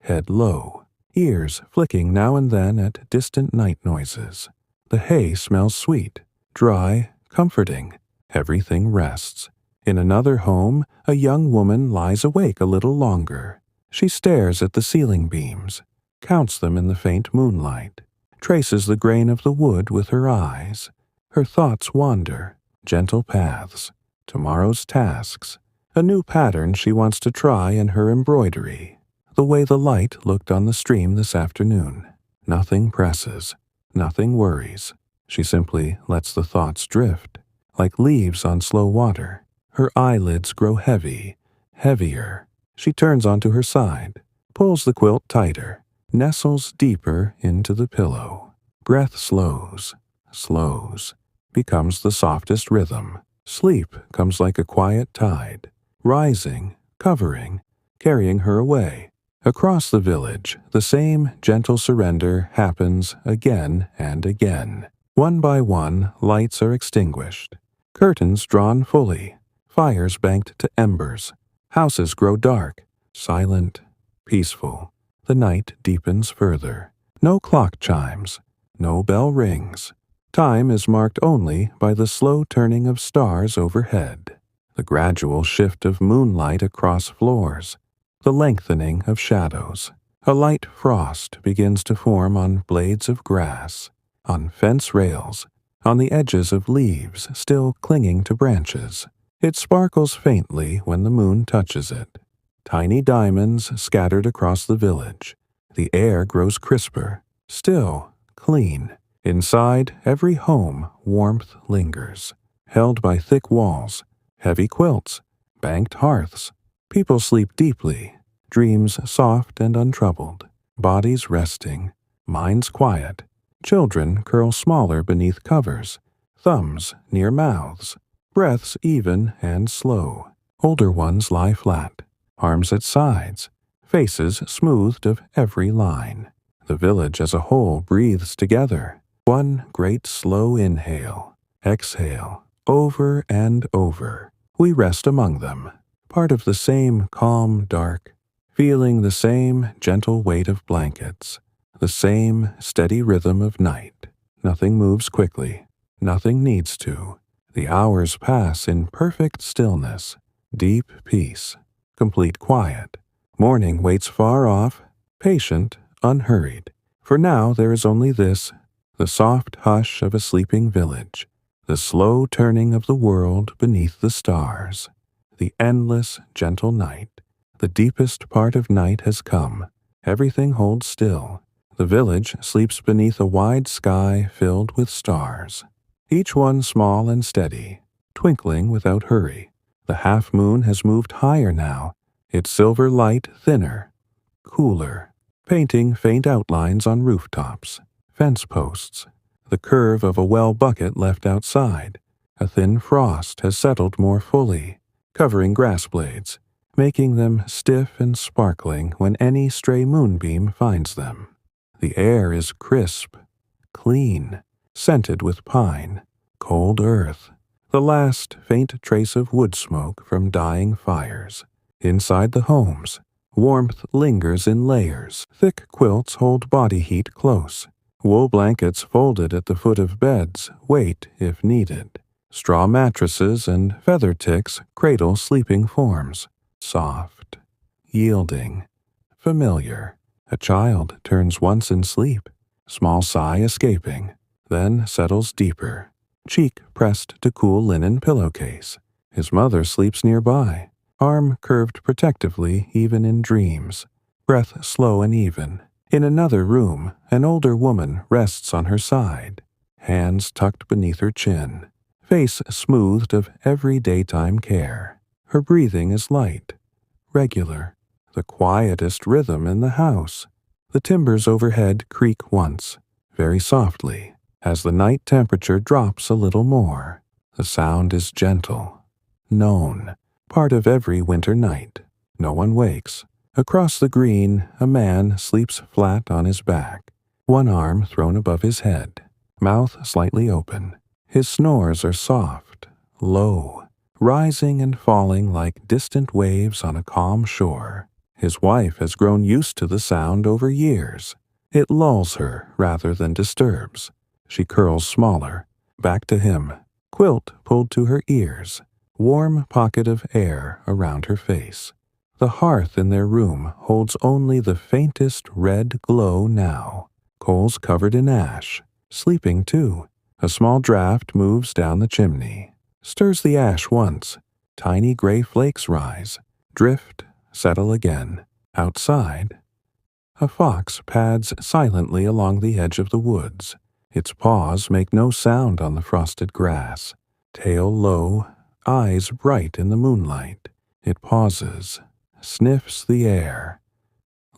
head low, ears flicking now and then at distant night noises. The hay smells sweet, dry, comforting. Everything rests. In another home, a young woman lies awake a little longer. She stares at the ceiling beams, counts them in the faint moonlight, traces the grain of the wood with her eyes. Her thoughts wander, gentle paths, tomorrow's tasks, a new pattern she wants to try in her embroidery. The way the light looked on the stream this afternoon. Nothing presses, nothing worries. She simply lets the thoughts drift, like leaves on slow water. Her eyelids grow heavy, heavier. She turns onto her side, pulls the quilt tighter, nestles deeper into the pillow. Breath slows, becomes the softest rhythm. Sleep comes like a quiet tide, rising, covering, carrying her away. Across the village, the same gentle surrender happens again and again. One by one, lights are extinguished, curtains drawn fully, fires banked to embers. Houses grow dark, silent, peaceful. The night deepens further. No clock chimes, no bell rings. Time is marked only by the slow turning of stars overhead, the gradual shift of moonlight across floors, the lengthening of shadows. A light frost begins to form on blades of grass, on fence rails, on the edges of leaves still clinging to branches. It sparkles faintly when the moon touches it. Tiny diamonds scattered across the village. The air grows crisper, still, clean. Inside every home, warmth lingers, held by thick walls, heavy quilts, banked hearths. People sleep deeply, dreams soft and untroubled, bodies resting, minds quiet. Children curl smaller beneath covers, thumbs near mouths, breaths even and slow. Older ones lie flat, arms at sides, faces smoothed of every line. The village as a whole breathes together. One great slow inhale, exhale, over and over. We rest among them, part of the same calm dark, feeling the same gentle weight of blankets, the same steady rhythm of night. Nothing moves quickly, nothing needs to. The hours pass in perfect stillness, deep peace, complete quiet. Morning waits far off, patient, unhurried. For now there is only this, the soft hush of a sleeping village, the slow turning of the world beneath the stars, the endless, gentle night. The deepest part of night has come. Everything holds still. The village sleeps beneath a wide sky filled with stars, each one small and steady, twinkling without hurry. The half-moon has moved higher now, its silver light thinner, cooler, painting faint outlines on rooftops, fence posts, the curve of a well bucket left outside. A thin frost has settled more fully, covering grass blades, making them stiff and sparkling when any stray moonbeam finds them. The air is crisp, clean, scented with pine, cold earth, the last faint trace of wood smoke from dying fires. Inside the homes, warmth lingers in layers. Thick quilts hold body heat close. Wool blankets folded at the foot of beds wait if needed. Straw mattresses and feather ticks cradle sleeping forms. Soft, yielding, familiar. A child turns once in sleep, small sigh escaping, then settles deeper, cheek pressed to cool linen pillowcase. His mother sleeps nearby, arm curved protectively even in dreams, breath slow and even. In another room, an older woman rests on her side, hands tucked beneath her chin, face smoothed of every daytime care. Her breathing is light, regular, the quietest rhythm in the house. The timbers overhead creak once, very softly, as the night temperature drops a little more. The sound is gentle, known, part of every winter night. No one wakes. Across the green, a man sleeps flat on his back, one arm thrown above his head, mouth slightly open. His snores are soft, low, rising and falling like distant waves on a calm shore. His wife has grown used to the sound over years. It lulls her rather than disturbs. She curls smaller, back to him, quilt pulled to her ears, warm pocket of air around her face. The hearth in their room holds only the faintest red glow now. Coals covered in ash, sleeping too. A small draught moves down the chimney, stirs the ash once. Tiny gray flakes rise, drift, settle again. Outside, a fox pads silently along the edge of the woods, Its paws make no sound on the frosted grass. Tail low, eyes bright in the moonlight. It pauses, sniffs the air,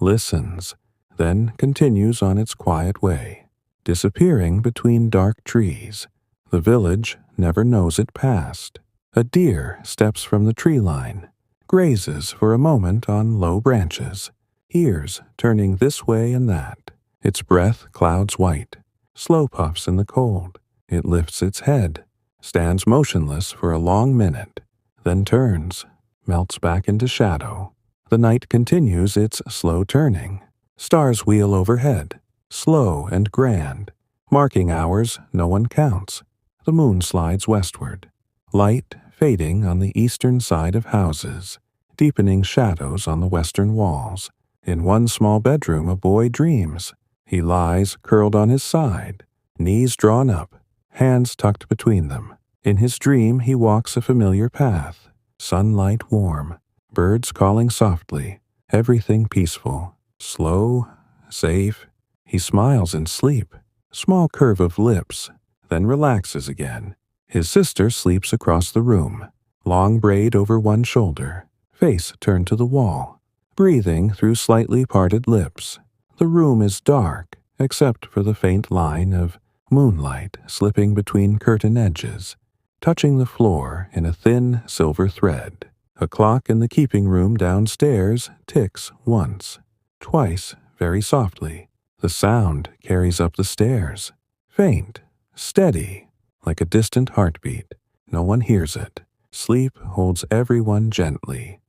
listens, then continues on its quiet way, disappearing between dark trees. The village never knows it passed. A deer steps from the tree line, grazes for a moment on low branches, ears turning this way and that. Its breath clouds white, slow puffs in the cold. It lifts its head, stands motionless for a long minute, then turns, melts back into shadow. The night continues its slow turning. Stars wheel overhead, slow and grand, marking hours no one counts. The moon slides westward, light fading on the eastern side of houses, deepening shadows on the western walls. In one small bedroom a boy dreams. He lies curled on his side, knees drawn up, hands tucked between them. In his dream he walks a familiar path, sunlight warm, birds calling softly, everything peaceful, slow, safe. He smiles in sleep, small curve of lips, then relaxes again. His sister sleeps across the room, long braid over one shoulder, face turned to the wall, breathing through slightly parted lips. The room is dark, except for the faint line of moonlight slipping between curtain edges, touching the floor in a thin silver thread. A clock in the keeping room downstairs ticks once, twice, very softly. The sound carries up the stairs, faint, steady, like a distant heartbeat. No one hears it. Sleep holds everyone gently,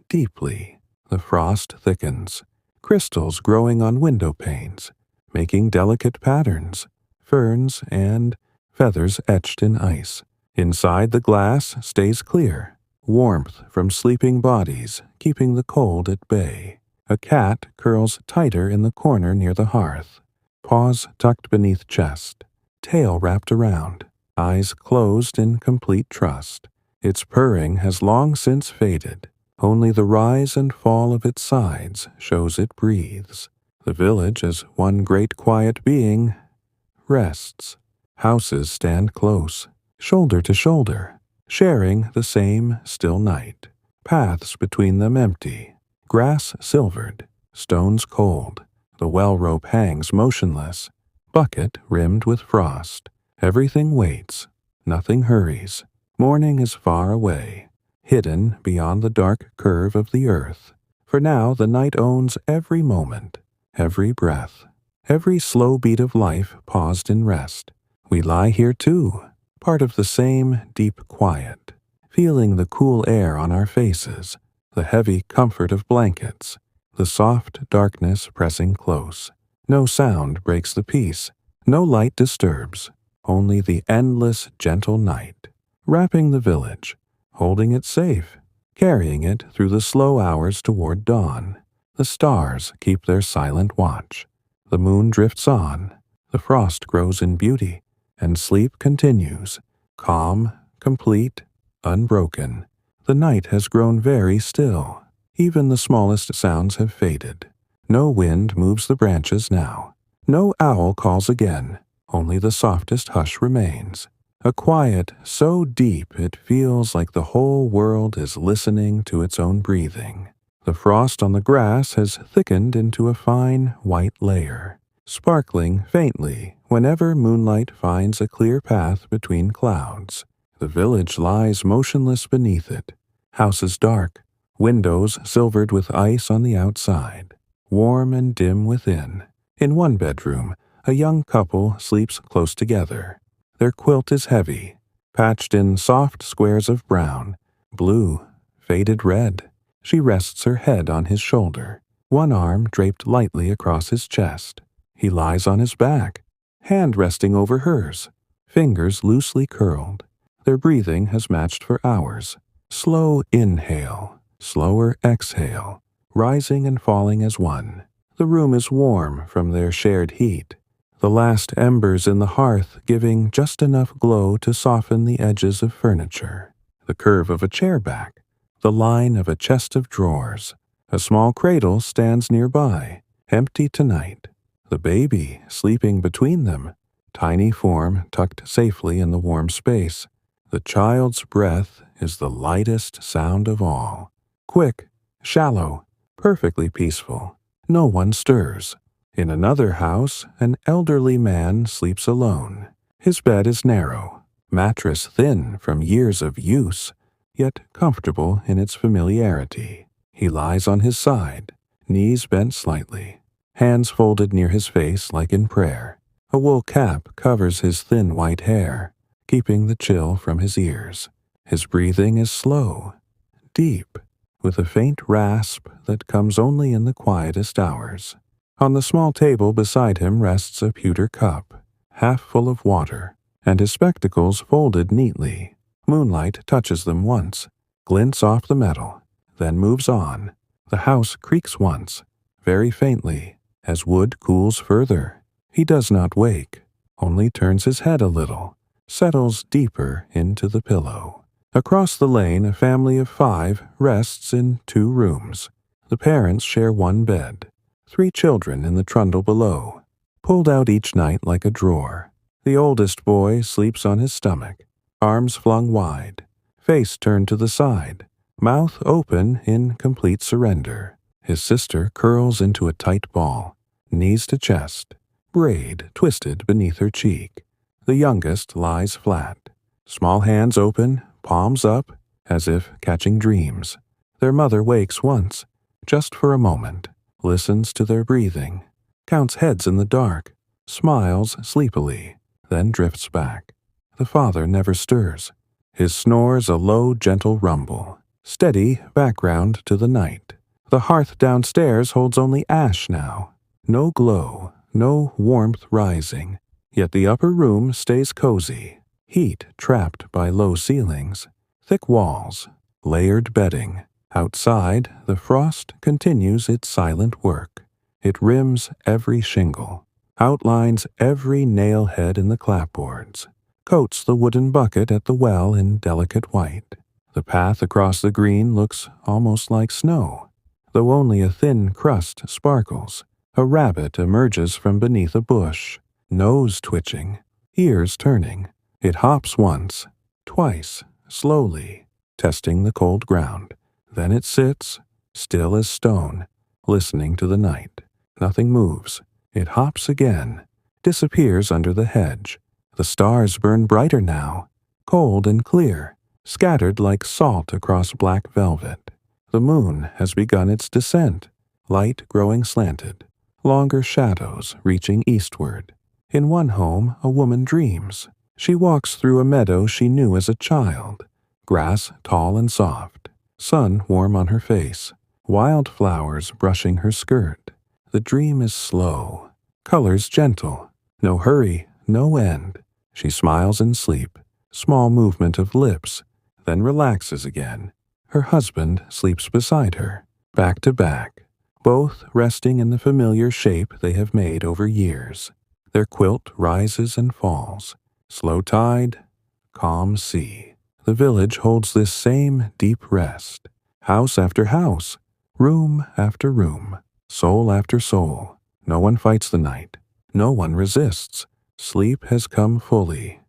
deeply. The frost thickens, crystals growing on window panes, making delicate patterns, ferns and feathers etched in ice. Inside the glass stays clear, warmth from sleeping bodies keeping the cold at bay. A cat curls tighter in the corner near the hearth, paws tucked beneath chest, tail wrapped around, eyes closed in complete trust. Its purring has long since faded. Only the rise and fall of its sides shows it breathes. The village, as one great quiet being, rests. Houses stand close, shoulder to shoulder, sharing the same still night. Paths between them empty, grass silvered, stones cold. The well rope hangs motionless, bucket rimmed with frost. Everything waits, nothing hurries. Morning is far away, hidden beyond the dark curve of the earth. For now the night owns every moment, every breath, every slow beat of life paused in rest. We lie here too, part of the same deep quiet, feeling the cool air on our faces, the heavy comfort of blankets, the soft darkness pressing close. No sound breaks the peace, no light disturbs, only the endless gentle night, wrapping the village, holding it safe, carrying it through the slow hours toward dawn. The stars keep their silent watch. The moon drifts on, the frost grows in beauty, and sleep continues, calm, complete, unbroken. The night has grown very still. Even the smallest sounds have faded. No wind moves the branches now. No owl calls again. Only the softest hush remains. A quiet so deep it feels like the whole world is listening to its own breathing. The frost on the grass has thickened into a fine white layer, sparkling faintly whenever moonlight finds a clear path between clouds. The village lies motionless beneath it, houses dark, windows silvered with ice on the outside, warm and dim within. In one bedroom, a young couple sleeps close together. Their quilt is heavy, patched in soft squares of brown, blue, faded red. She rests her head on his shoulder, one arm draped lightly across his chest. He lies on his back, hand resting over hers, fingers loosely curled. Their breathing has matched for hours. Slow inhale, slower exhale, rising and falling as one. The room is warm from their shared heat, the last embers in the hearth giving just enough glow to soften the edges of furniture. The curve of a chair back, the line of a chest of drawers. A small cradle stands nearby, empty tonight. The baby, sleeping between them, tiny form tucked safely in the warm space. The child's breath is the lightest sound of all. Quick, shallow, perfectly peaceful. No one stirs. In another house, an elderly man sleeps alone. His bed is narrow, mattress thin from years of use, yet comfortable in its familiarity. He lies on his side, knees bent slightly, hands folded near his face like in prayer. A wool cap covers his thin white hair, keeping the chill from his ears. His breathing is slow, deep, with a faint rasp that comes only in the quietest hours. On the small table beside him rests a pewter cup, half full of water, and his spectacles folded neatly. Moonlight touches them once, glints off the metal, then moves on. The house creaks once, very faintly, as wood cools further. He does not wake, only turns his head a little, settles deeper into the pillow. Across the lane, a family of 5 rests in 2 rooms. The parents share one bed. 3 children in the trundle below, pulled out each night like a drawer. The oldest boy sleeps on his stomach, arms flung wide, face turned to the side, mouth open in complete surrender. His sister curls into a tight ball, knees to chest, braid twisted beneath her cheek. The youngest lies flat, small hands open, palms up, as if catching dreams. Their mother wakes once, just for a moment, listens to their breathing, counts heads in the dark, smiles sleepily, then drifts back. The father never stirs. His snores a low, gentle rumble, steady background to the night. The hearth downstairs holds only ash now. No glow, no warmth rising, yet the upper room stays cozy. Heat trapped by low ceilings, thick walls, layered bedding. Outside, the frost continues its silent work. It rims every shingle, outlines every nail head in the clapboards, coats the wooden bucket at the well in delicate white. The path across the green looks almost like snow, though only a thin crust sparkles. A rabbit emerges from beneath a bush, nose twitching, ears turning. It hops once, twice, slowly, testing the cold ground. Then it sits, still as stone, listening to the night. Nothing moves. It hops again, disappears under the hedge. The stars burn brighter now, cold and clear, scattered like salt across black velvet. The moon has begun its descent, light growing slanted, longer shadows reaching eastward. In one home, a woman dreams. She walks through a meadow she knew as a child, grass tall and soft, sun warm on her face, wildflowers brushing her skirt. The dream is slow, colors gentle, no hurry, no end. She smiles in sleep, small movement of lips, then relaxes again. Her husband sleeps beside her, back to back, both resting in the familiar shape they have made over years. Their quilt rises and falls, slow tide, calm sea. The village holds this same deep rest. House after house, room after room, soul after soul. No one fights the night. No one resists. Sleep has come fully,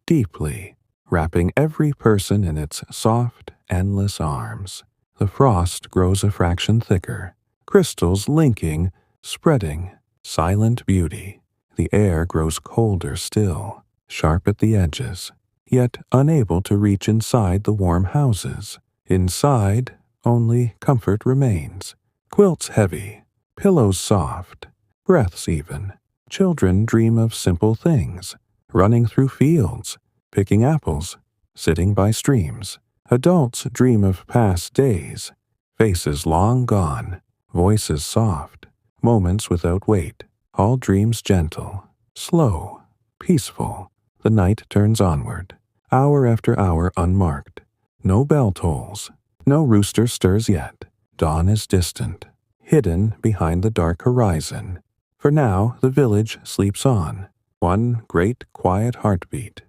deeply, wrapping every person in its soft, endless arms. The frost grows a fraction thicker, crystals linking, spreading, silent beauty. The air grows colder still, sharp at the edges, yet unable to reach inside the warm houses. Inside, only comfort remains. Quilts heavy, pillows soft, breaths even. Children dream of simple things, running through fields, picking apples, sitting by streams. Adults dream of past days, faces long gone, voices soft, moments without weight, all dreams gentle, slow, peaceful. The night turns onward, hour after hour unmarked. No bell tolls, no rooster stirs yet. Dawn is distant, hidden behind the dark horizon. For now, the village sleeps on, one great quiet heartbeat.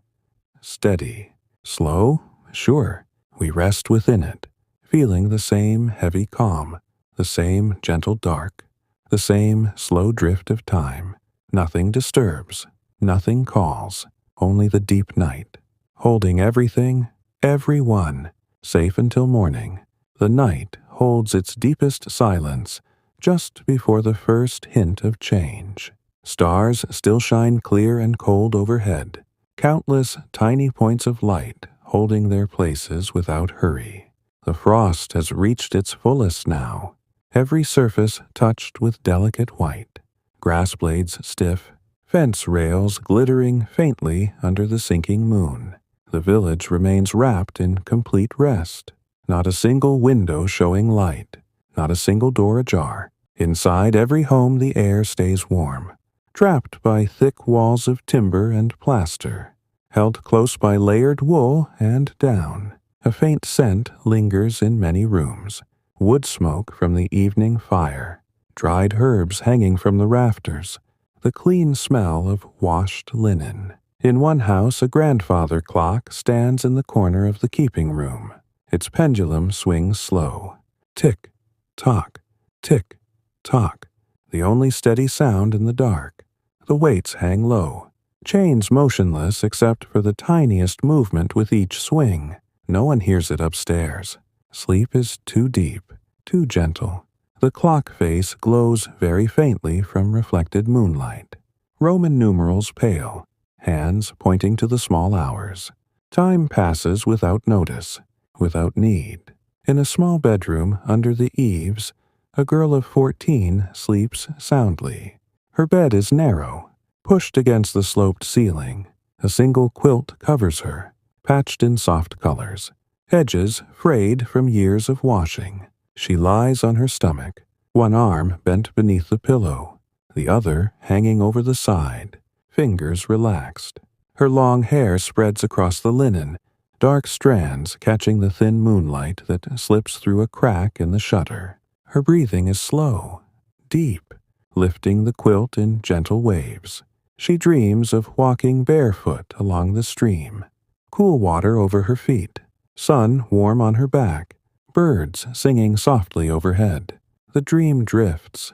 Steady, slow, sure, we rest within it, feeling the same heavy calm, the same gentle dark, the same slow drift of time. Nothing disturbs, Nothing calls, only the deep night, holding everything, everyone, safe until morning. The night holds its deepest silence just before the first hint of change. Stars still shine clear and cold overhead, countless tiny points of light holding their places without hurry. The frost has reached its fullest now, every surface touched with delicate white, grass blades stiff, fence rails glittering faintly under the sinking moon. The village remains wrapped in complete rest. Not a single window showing light, not a single door ajar. Inside every home the air stays warm, trapped by thick walls of timber and plaster, held close by layered wool and down. A faint scent lingers in many rooms, wood smoke from the evening fire, dried herbs hanging from the rafters, the clean smell of washed linen. In one house a grandfather clock stands in the corner of the keeping room. Its pendulum swings slow. Tick, tock, tick, tock, the only steady sound in the dark. The weights hang low, chains motionless except for the tiniest movement with each swing. No one hears it upstairs. Sleep is too deep, too gentle. The clock face glows very faintly from reflected moonlight. Roman numerals pale, hands pointing to the small hours. Time passes without notice, without need. In a small bedroom under the eaves, a girl of 14 sleeps soundly. Her bed is narrow, pushed against the sloped ceiling. A single quilt covers her, patched in soft colors, edges frayed from years of washing. She lies on her stomach, one arm bent beneath the pillow, the other hanging over the side, fingers relaxed. Her long hair spreads across the linen, dark strands catching the thin moonlight that slips through a crack in the shutter. Her breathing is slow, deep, lifting the quilt in gentle waves. She dreams of walking barefoot along the stream, cool water over her feet, sun warm on her back, birds singing softly overhead. The dream drifts,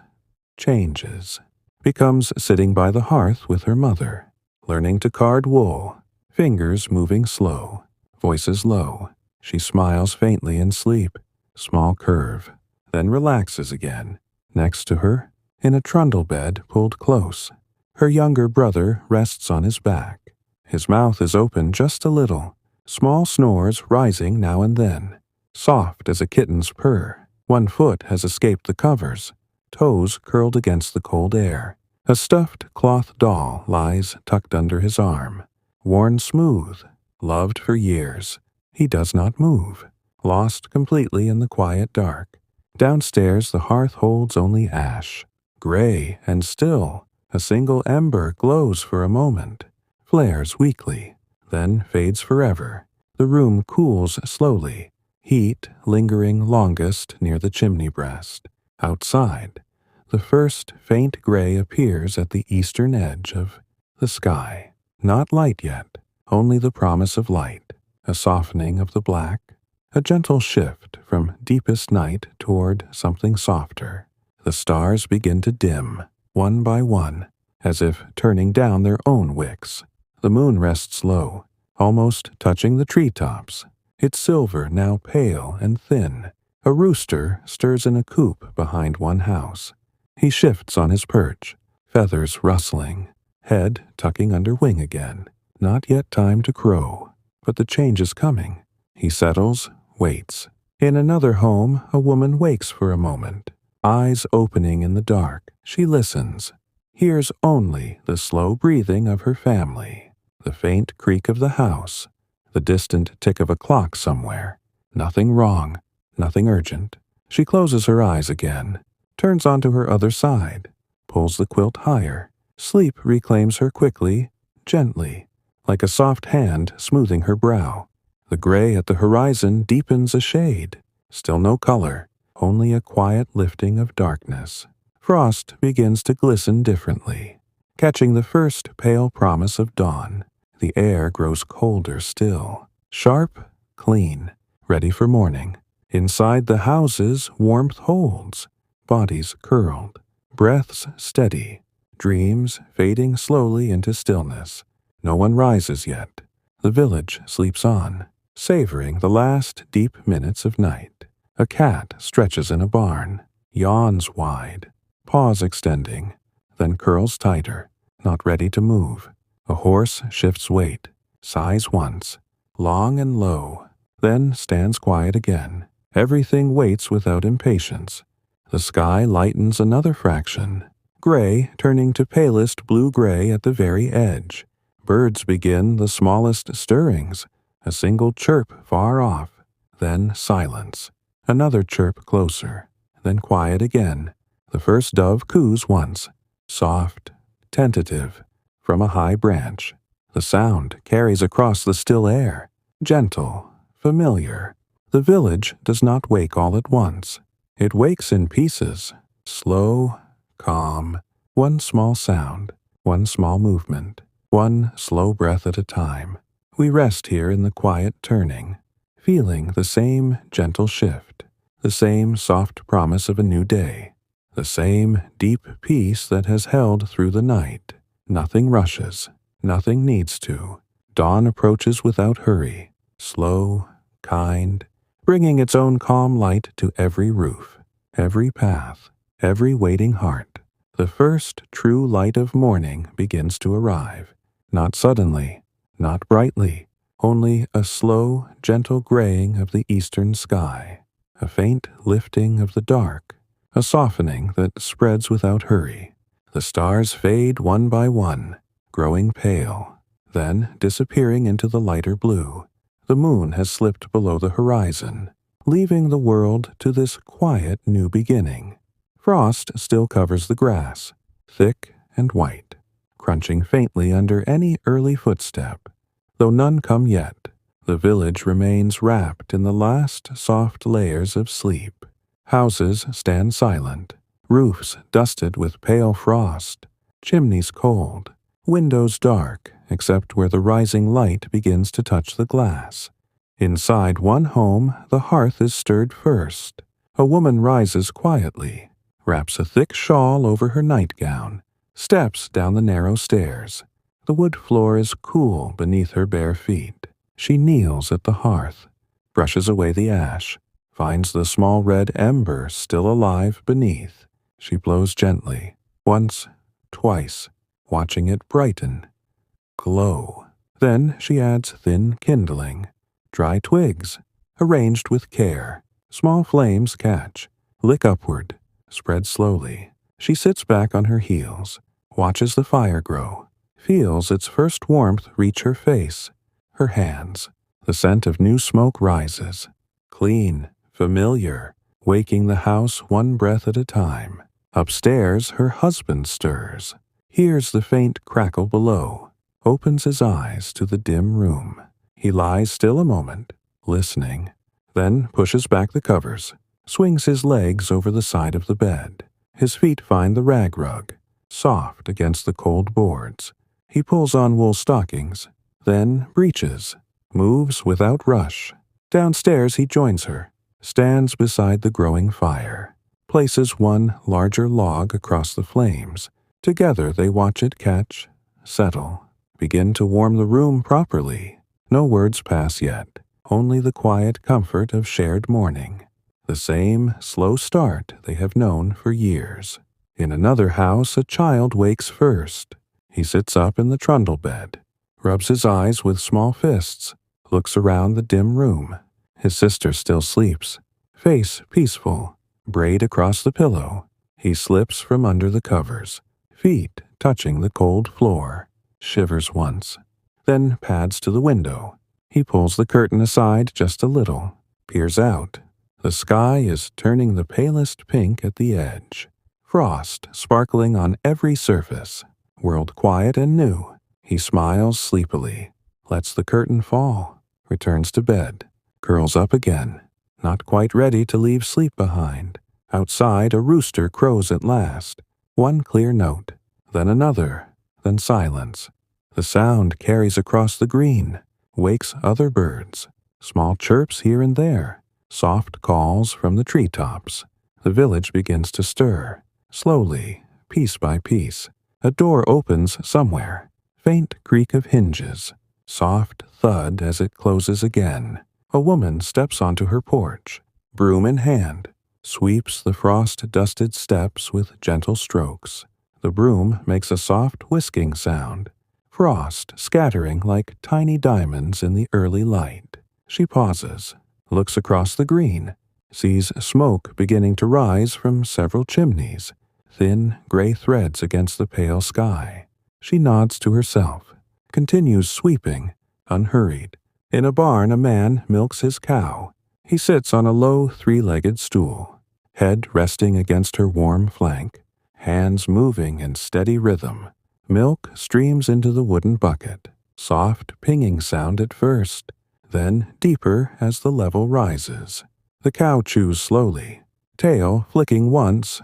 changes, becomes sitting by the hearth with her mother, learning to card wool, fingers moving slow, voices low. She smiles faintly in sleep, small curve, then relaxes again. Next to her, in a trundle bed pulled close, her younger brother rests on his back. His mouth is open just a little, small snores rising now and then, soft as a kitten's purr. One foot has escaped the covers, toes curled against the cold air. A stuffed cloth doll lies tucked under his arm, worn smooth, loved for years. He does not move, lost completely in the quiet dark. Downstairs the hearth holds only ash, gray and still. A single ember glows for a moment, flares weakly, then fades forever. The room cools slowly, heat lingering longest near the chimney breast. Outside, the first faint gray appears at the eastern edge of the sky. Not light yet, only the promise of light, a softening of the black, a gentle shift from deepest night toward something softer. The stars begin to dim, one by one, as if turning down their own wicks. The moon rests low, almost touching the treetops, its silver now pale and thin. A rooster stirs in a coop behind one house. He shifts on his perch, feathers rustling, head tucking under wing again. Not yet time to crow, but the change is coming. He settles, waits. In another home, a woman wakes for a moment, eyes opening in the dark. She listens, hears only the slow breathing of her family, the faint creak of the house, the distant tick of a clock somewhere. Nothing wrong, nothing urgent. She closes her eyes again, turns onto her other side, pulls the quilt higher. Sleep reclaims her quickly, gently, like a soft hand smoothing her brow. The gray at the horizon deepens a shade. Still no color, only a quiet lifting of darkness. Frost begins to glisten differently, catching the first pale promise of dawn. The air grows colder still, sharp, clean, ready for morning. Inside the houses, warmth holds, bodies curled, breaths steady. dreams fading slowly into stillness. No one rises yet. The village sleeps on, savoring the last deep minutes of night. A cat stretches in a barn, yawns wide, paws extending, then curls tighter, not ready to move. A horse shifts weight, sighs once, long and low, then stands quiet again. Everything waits without impatience. The sky lightens another fraction, gray turning to palest blue-gray at the very edge. Birds begin the smallest stirrings, a single chirp far off, then silence. Another chirp closer, then quiet again. The first dove coos once, soft, tentative, from a high branch. The sound carries across the still air, gentle, familiar. The village does not wake all at once. It wakes in pieces, slow, calm, one small sound, one small movement, one slow breath at a time. We rest here in the quiet turning, feeling the same gentle shift, the same soft promise of a new day, the same deep peace that has held through the night. Nothing rushes, nothing needs to. Dawn approaches without hurry, slow, kind, bringing its own calm light to every roof, every path, every waiting heart. The first true light of morning begins to arrive, not suddenly, not brightly, only a slow, gentle graying of the eastern sky, a faint lifting of the dark, a softening that spreads without hurry. The stars fade one by one, growing pale, then disappearing into the lighter blue. The moon has slipped below the horizon, leaving the world to this quiet new beginning. Frost still covers the grass, thick and white, crunching faintly under any early footstep. Though none come yet, the village remains wrapped in the last soft layers of sleep. Houses stand silent, roofs dusted with pale frost, chimneys cold, windows dark except where the rising light begins to touch the glass. Inside one home, the hearth is stirred first. A woman rises quietly, wraps a thick shawl over her nightgown, steps down the narrow stairs. The wood floor is cool beneath her bare feet. She kneels at the hearth, brushes away the ash, finds the small red ember still alive beneath. She blows gently, once, twice, watching it brighten, glow. Then she adds thin kindling, dry twigs, arranged with care. Small flames catch, lick upward, spread slowly. She sits back on her heels, watches the fire grow, feels its first warmth reach her face, her hands. The scent of new smoke rises, clean, familiar, waking the house one breath at a time. Upstairs, her husband stirs, hears the faint crackle below, opens his eyes to the dim room. He lies still a moment, listening, then pushes back the covers, swings his legs over the side of the bed. His feet find the rag rug, soft against the cold boards. He pulls on wool stockings, then breeches, moves without rush. Downstairs he joins her, stands beside the growing fire, places one larger log across the flames. Together they watch it catch, settle, begin to warm the room properly. No words pass yet, only the quiet comfort of shared morning. The same slow start they have known for years. In another house, a child wakes first. He sits up in the trundle bed, rubs his eyes with small fists, looks around the dim room. His sister still sleeps, face peaceful, braid across the pillow. He slips from under the covers, feet touching the cold floor, shivers once, then pads to the window. He pulls the curtain aside just a little, peers out. The sky is turning the palest pink at the edge, frost sparkling on every surface. World quiet and new. He smiles sleepily, lets the curtain fall, returns to bed, curls up again, not quite ready to leave sleep behind. Outside, a rooster crows at last, one clear note, then another, then silence. The sound carries across the green, wakes other birds, small chirps here and there, soft calls from the treetops. The village begins to stir, slowly, piece by piece. A door opens somewhere. Faint creak of hinges. Soft thud as it closes again. A woman steps onto her porch, broom in hand, sweeps the frost-dusted steps with gentle strokes. The broom makes a soft whisking sound, frost scattering like tiny diamonds in the early light. She pauses, looks across the green, sees smoke beginning to rise from several chimneys, thin gray threads against the pale sky. She nods to herself, continues sweeping, unhurried. In a barn, a man milks his cow. He sits on a low three-legged stool, head resting against her warm flank, hands moving in steady rhythm. Milk streams into the wooden bucket, soft pinging sound at first, then deeper as the level rises. The cow chews slowly, tail flicking once,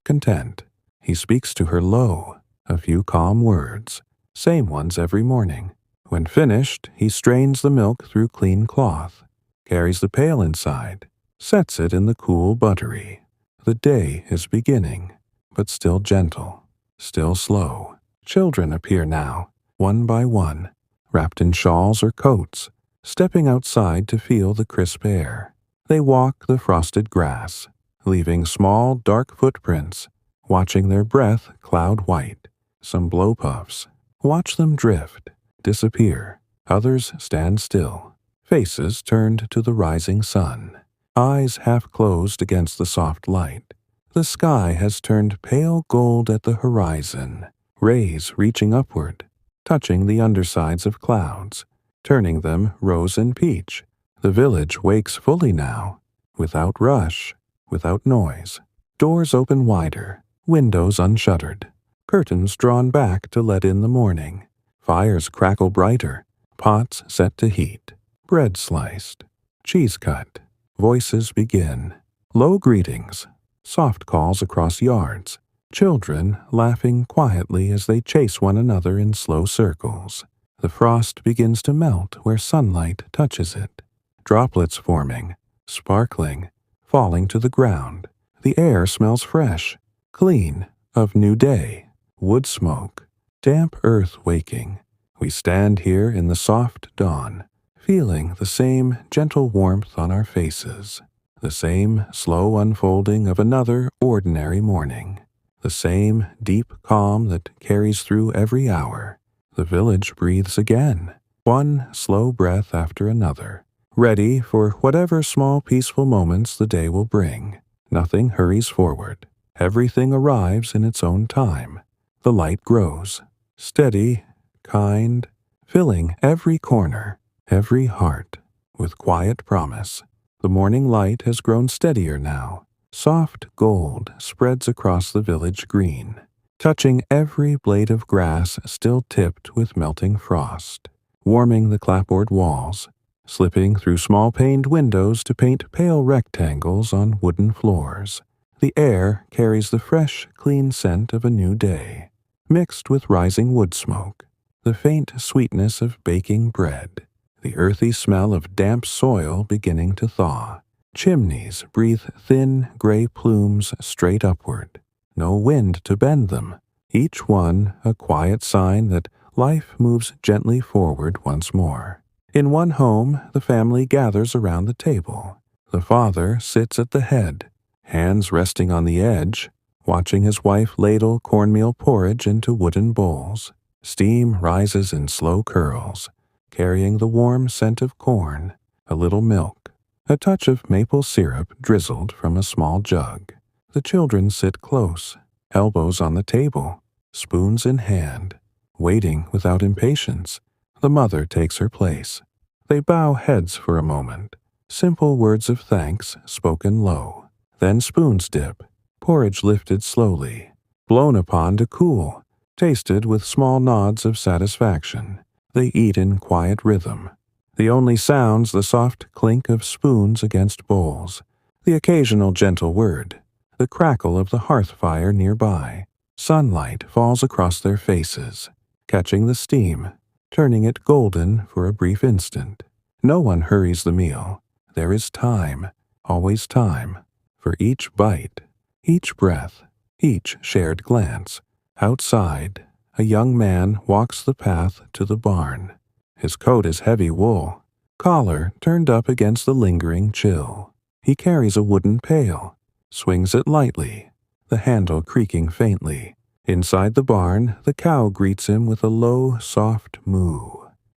content. He speaks to her low, a few calm words, same ones every morning. When finished, he strains the milk through clean cloth, carries the pail inside, sets it in the cool buttery. The day is beginning, but still gentle, still slow. Children appear now, one by one, wrapped in shawls or coats, stepping outside to feel the crisp air. They walk the frosted grass, leaving small, dark footprints, watching their breath cloud white. Some blow puffs. Watch them drift, disappear. Others stand still, faces turned to the rising sun, eyes half closed against the soft light. The sky has turned pale gold at the horizon, rays reaching upward, touching the undersides of clouds, turning them rose and peach. The village wakes fully now, without rush, without noise. Doors open wider, windows unshuttered, curtains drawn back to let in the morning. Fires crackle brighter, pots set to heat, bread sliced, cheese cut. Voices begin. Low greetings, soft calls across yards, children laughing quietly as they chase one another in slow circles. The frost begins to melt where sunlight touches it, droplets forming, sparkling, falling to the ground. The air smells fresh, clean, of new day, wood smoke, damp earth waking. We stand here in the soft dawn, feeling the same gentle warmth on our faces, the same slow unfolding of another ordinary morning, the same deep calm that carries through every hour. The village breathes again, one slow breath after another, ready for whatever small peaceful moments the day will bring. Nothing hurries forward. Everything arrives in its own time. The light grows, steady, kind, filling every corner, every heart, with quiet promise. The morning light has grown steadier now. Soft gold spreads across the village green, touching every blade of grass still tipped with melting frost, warming the clapboard walls, slipping through small-paned windows to paint pale rectangles on wooden floors. The air carries the fresh, clean scent of a new day, mixed with rising wood smoke, the faint sweetness of baking bread, the earthy smell of damp soil beginning to thaw. Chimneys breathe thin, gray plumes straight upward. No wind to bend them, each one a quiet sign that life moves gently forward once more. In one home, the family gathers around the table. The father sits at the head, hands resting on the edge, watching his wife ladle cornmeal porridge into wooden bowls. Steam rises in slow curls, carrying the warm scent of corn, a little milk, a touch of maple syrup drizzled from a small jug. The children sit close, elbows on the table, spoons in hand, waiting without impatience. The mother takes her place. They bow heads for a moment, simple words of thanks spoken low. Then spoons dip, porridge lifted slowly, blown upon to cool, tasted with small nods of satisfaction. They eat in quiet rhythm. The only sounds the soft clink of spoons against bowls, the occasional gentle word, the crackle of the hearth fire nearby. Sunlight falls across their faces, catching the steam, turning it golden for a brief instant. No one hurries the meal. There is time, always time, for each bite, each breath, each shared glance. Outside, a young man walks the path to the barn. His coat is heavy wool, collar turned up against the lingering chill. He carries a wooden pail, swings it lightly, the handle creaking faintly. Inside the barn, the cow greets him with a low, soft moo.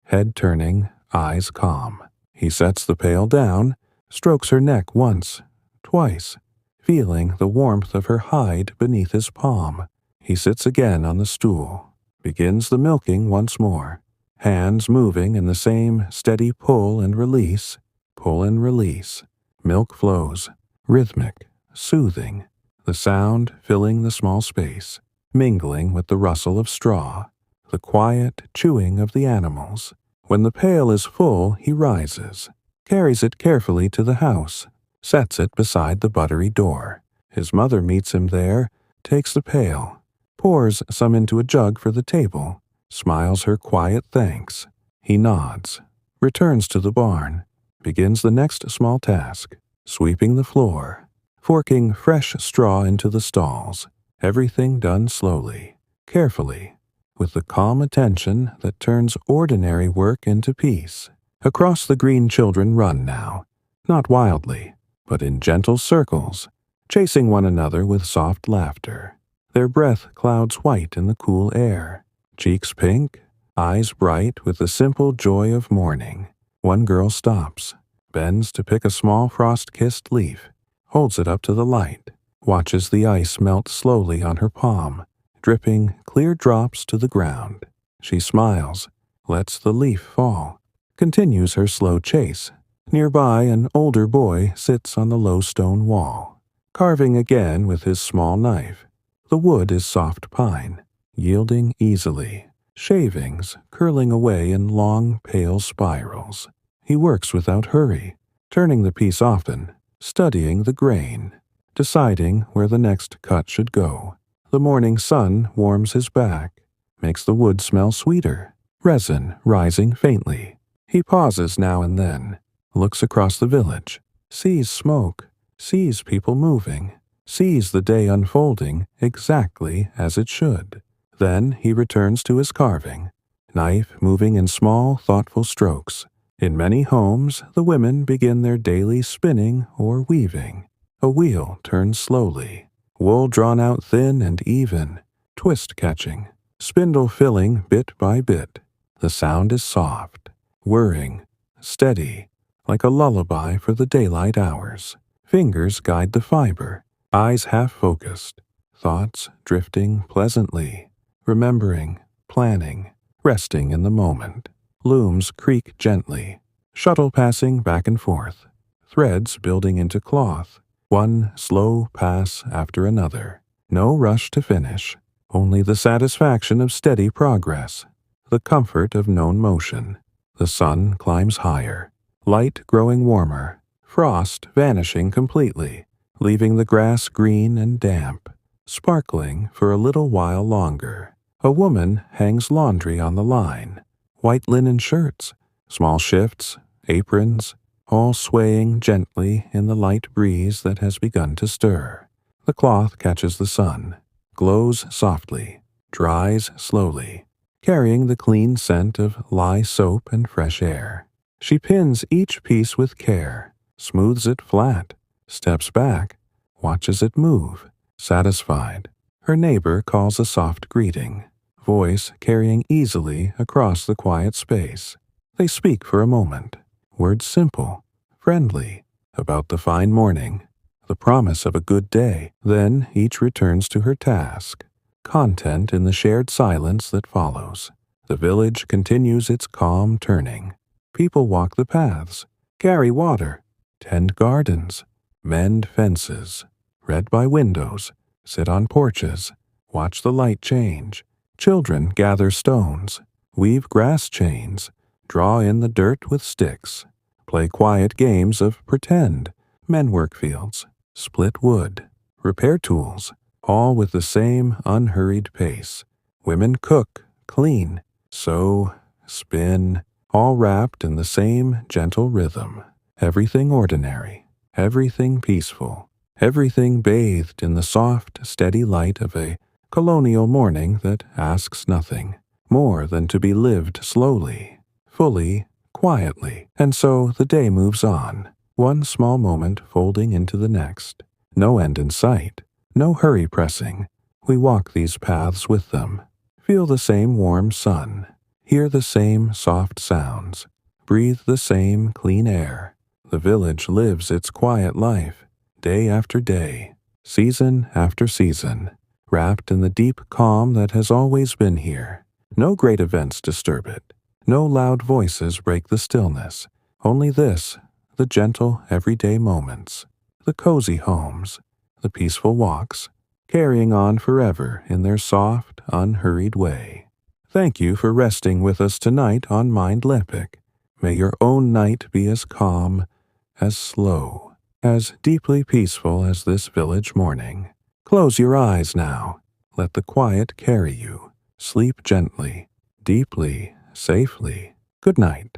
Head turning, eyes calm. He sets the pail down, strokes her neck once, twice, feeling the warmth of her hide beneath his palm. He sits again on the stool, begins the milking once more, hands moving in the same steady pull and release, pull and release. Milk flows, rhythmic, soothing, the sound filling the small space, mingling with the rustle of straw, the quiet chewing of the animals. When the pail is full, he rises, carries it carefully to the house, sets it beside the buttery door. His mother meets him there, takes the pail, pours some into a jug for the table, smiles her quiet thanks. He nods, returns to the barn, begins the next small task, sweeping the floor, forking fresh straw into the stalls, everything done slowly, carefully, with the calm attention that turns ordinary work into peace. Across the green children run now, not wildly, but in gentle circles, chasing one another with soft laughter. Their breath clouds white in the cool air, cheeks pink, eyes bright with the simple joy of morning. One girl stops, bends to pick a small frost-kissed leaf, holds it up to the light, watches the ice melt slowly on her palm, dripping clear drops to the ground. She smiles, lets the leaf fall, continues her slow chase. Nearby, an older boy sits on the low stone wall, carving again with his small knife. The wood is soft pine, yielding easily, shavings curling away in long, pale spirals. He works without hurry, turning the piece often, studying the grain, deciding where the next cut should go. The morning sun warms his back, makes the wood smell sweeter, resin rising faintly. He pauses now and then, looks across the village, sees smoke, sees people moving, sees the day unfolding exactly as it should. Then he returns to his carving, knife moving in small, thoughtful strokes. In many homes, the women begin their daily spinning or weaving. A wheel turns slowly, wool drawn out thin and even, twist catching, spindle filling bit by bit. The sound is soft, whirring, steady, like a lullaby for the daylight hours. Fingers guide the fiber, eyes half-focused, thoughts drifting pleasantly, remembering, planning, resting in the moment. Looms creak gently, shuttle passing back and forth, threads building into cloth, one slow pass after another. No rush to finish, only the satisfaction of steady progress, the comfort of known motion. The sun climbs higher, light growing warmer, frost vanishing completely, leaving the grass green and damp, sparkling for a little while longer. A woman hangs laundry on the line, white linen shirts, small shifts, aprons, all swaying gently in the light breeze that has begun to stir. The cloth catches the sun, glows softly, dries slowly, carrying the clean scent of lye soap and fresh air. She pins each piece with care, smooths it flat, steps back, watches it move, satisfied. Her neighbor calls a soft greeting, voice carrying easily across the quiet space. They speak for a moment, words simple, friendly, about the fine morning, the promise of a good day. Then each returns to her task, content in the shared silence that follows. The village continues its calm turning. People walk the paths, carry water, tend gardens, mend fences, read by windows, sit on porches, watch the light change. Children gather stones, weave grass chains, draw in the dirt with sticks, play quiet games of pretend. Men work fields, split wood, repair tools, all with the same unhurried pace. Women cook, clean, sew, spin, all wrapped in the same gentle rhythm. Everything ordinary, everything peaceful, everything bathed in the soft, steady light of a Colonial morning that asks nothing more than to be lived slowly, fully, quietly. And so the day moves on, one small moment folding into the next. No end in sight, no hurry pressing. We walk these paths with them. Feel the same warm sun. Hear the same soft sounds. Breathe the same clean air. The village lives its quiet life, day after day, season after season, wrapped in the deep calm that has always been here. No great events disturb it. No loud voices break the stillness. Only this, the gentle, everyday moments, the cozy homes, the peaceful walks, carrying on forever in their soft, unhurried way. Thank you for resting with us tonight on Mindleapic. May your own night be as calm, as slow, as deeply peaceful as this village morning. Close your eyes now. Let the quiet carry you. Sleep gently, deeply, safely. Good night.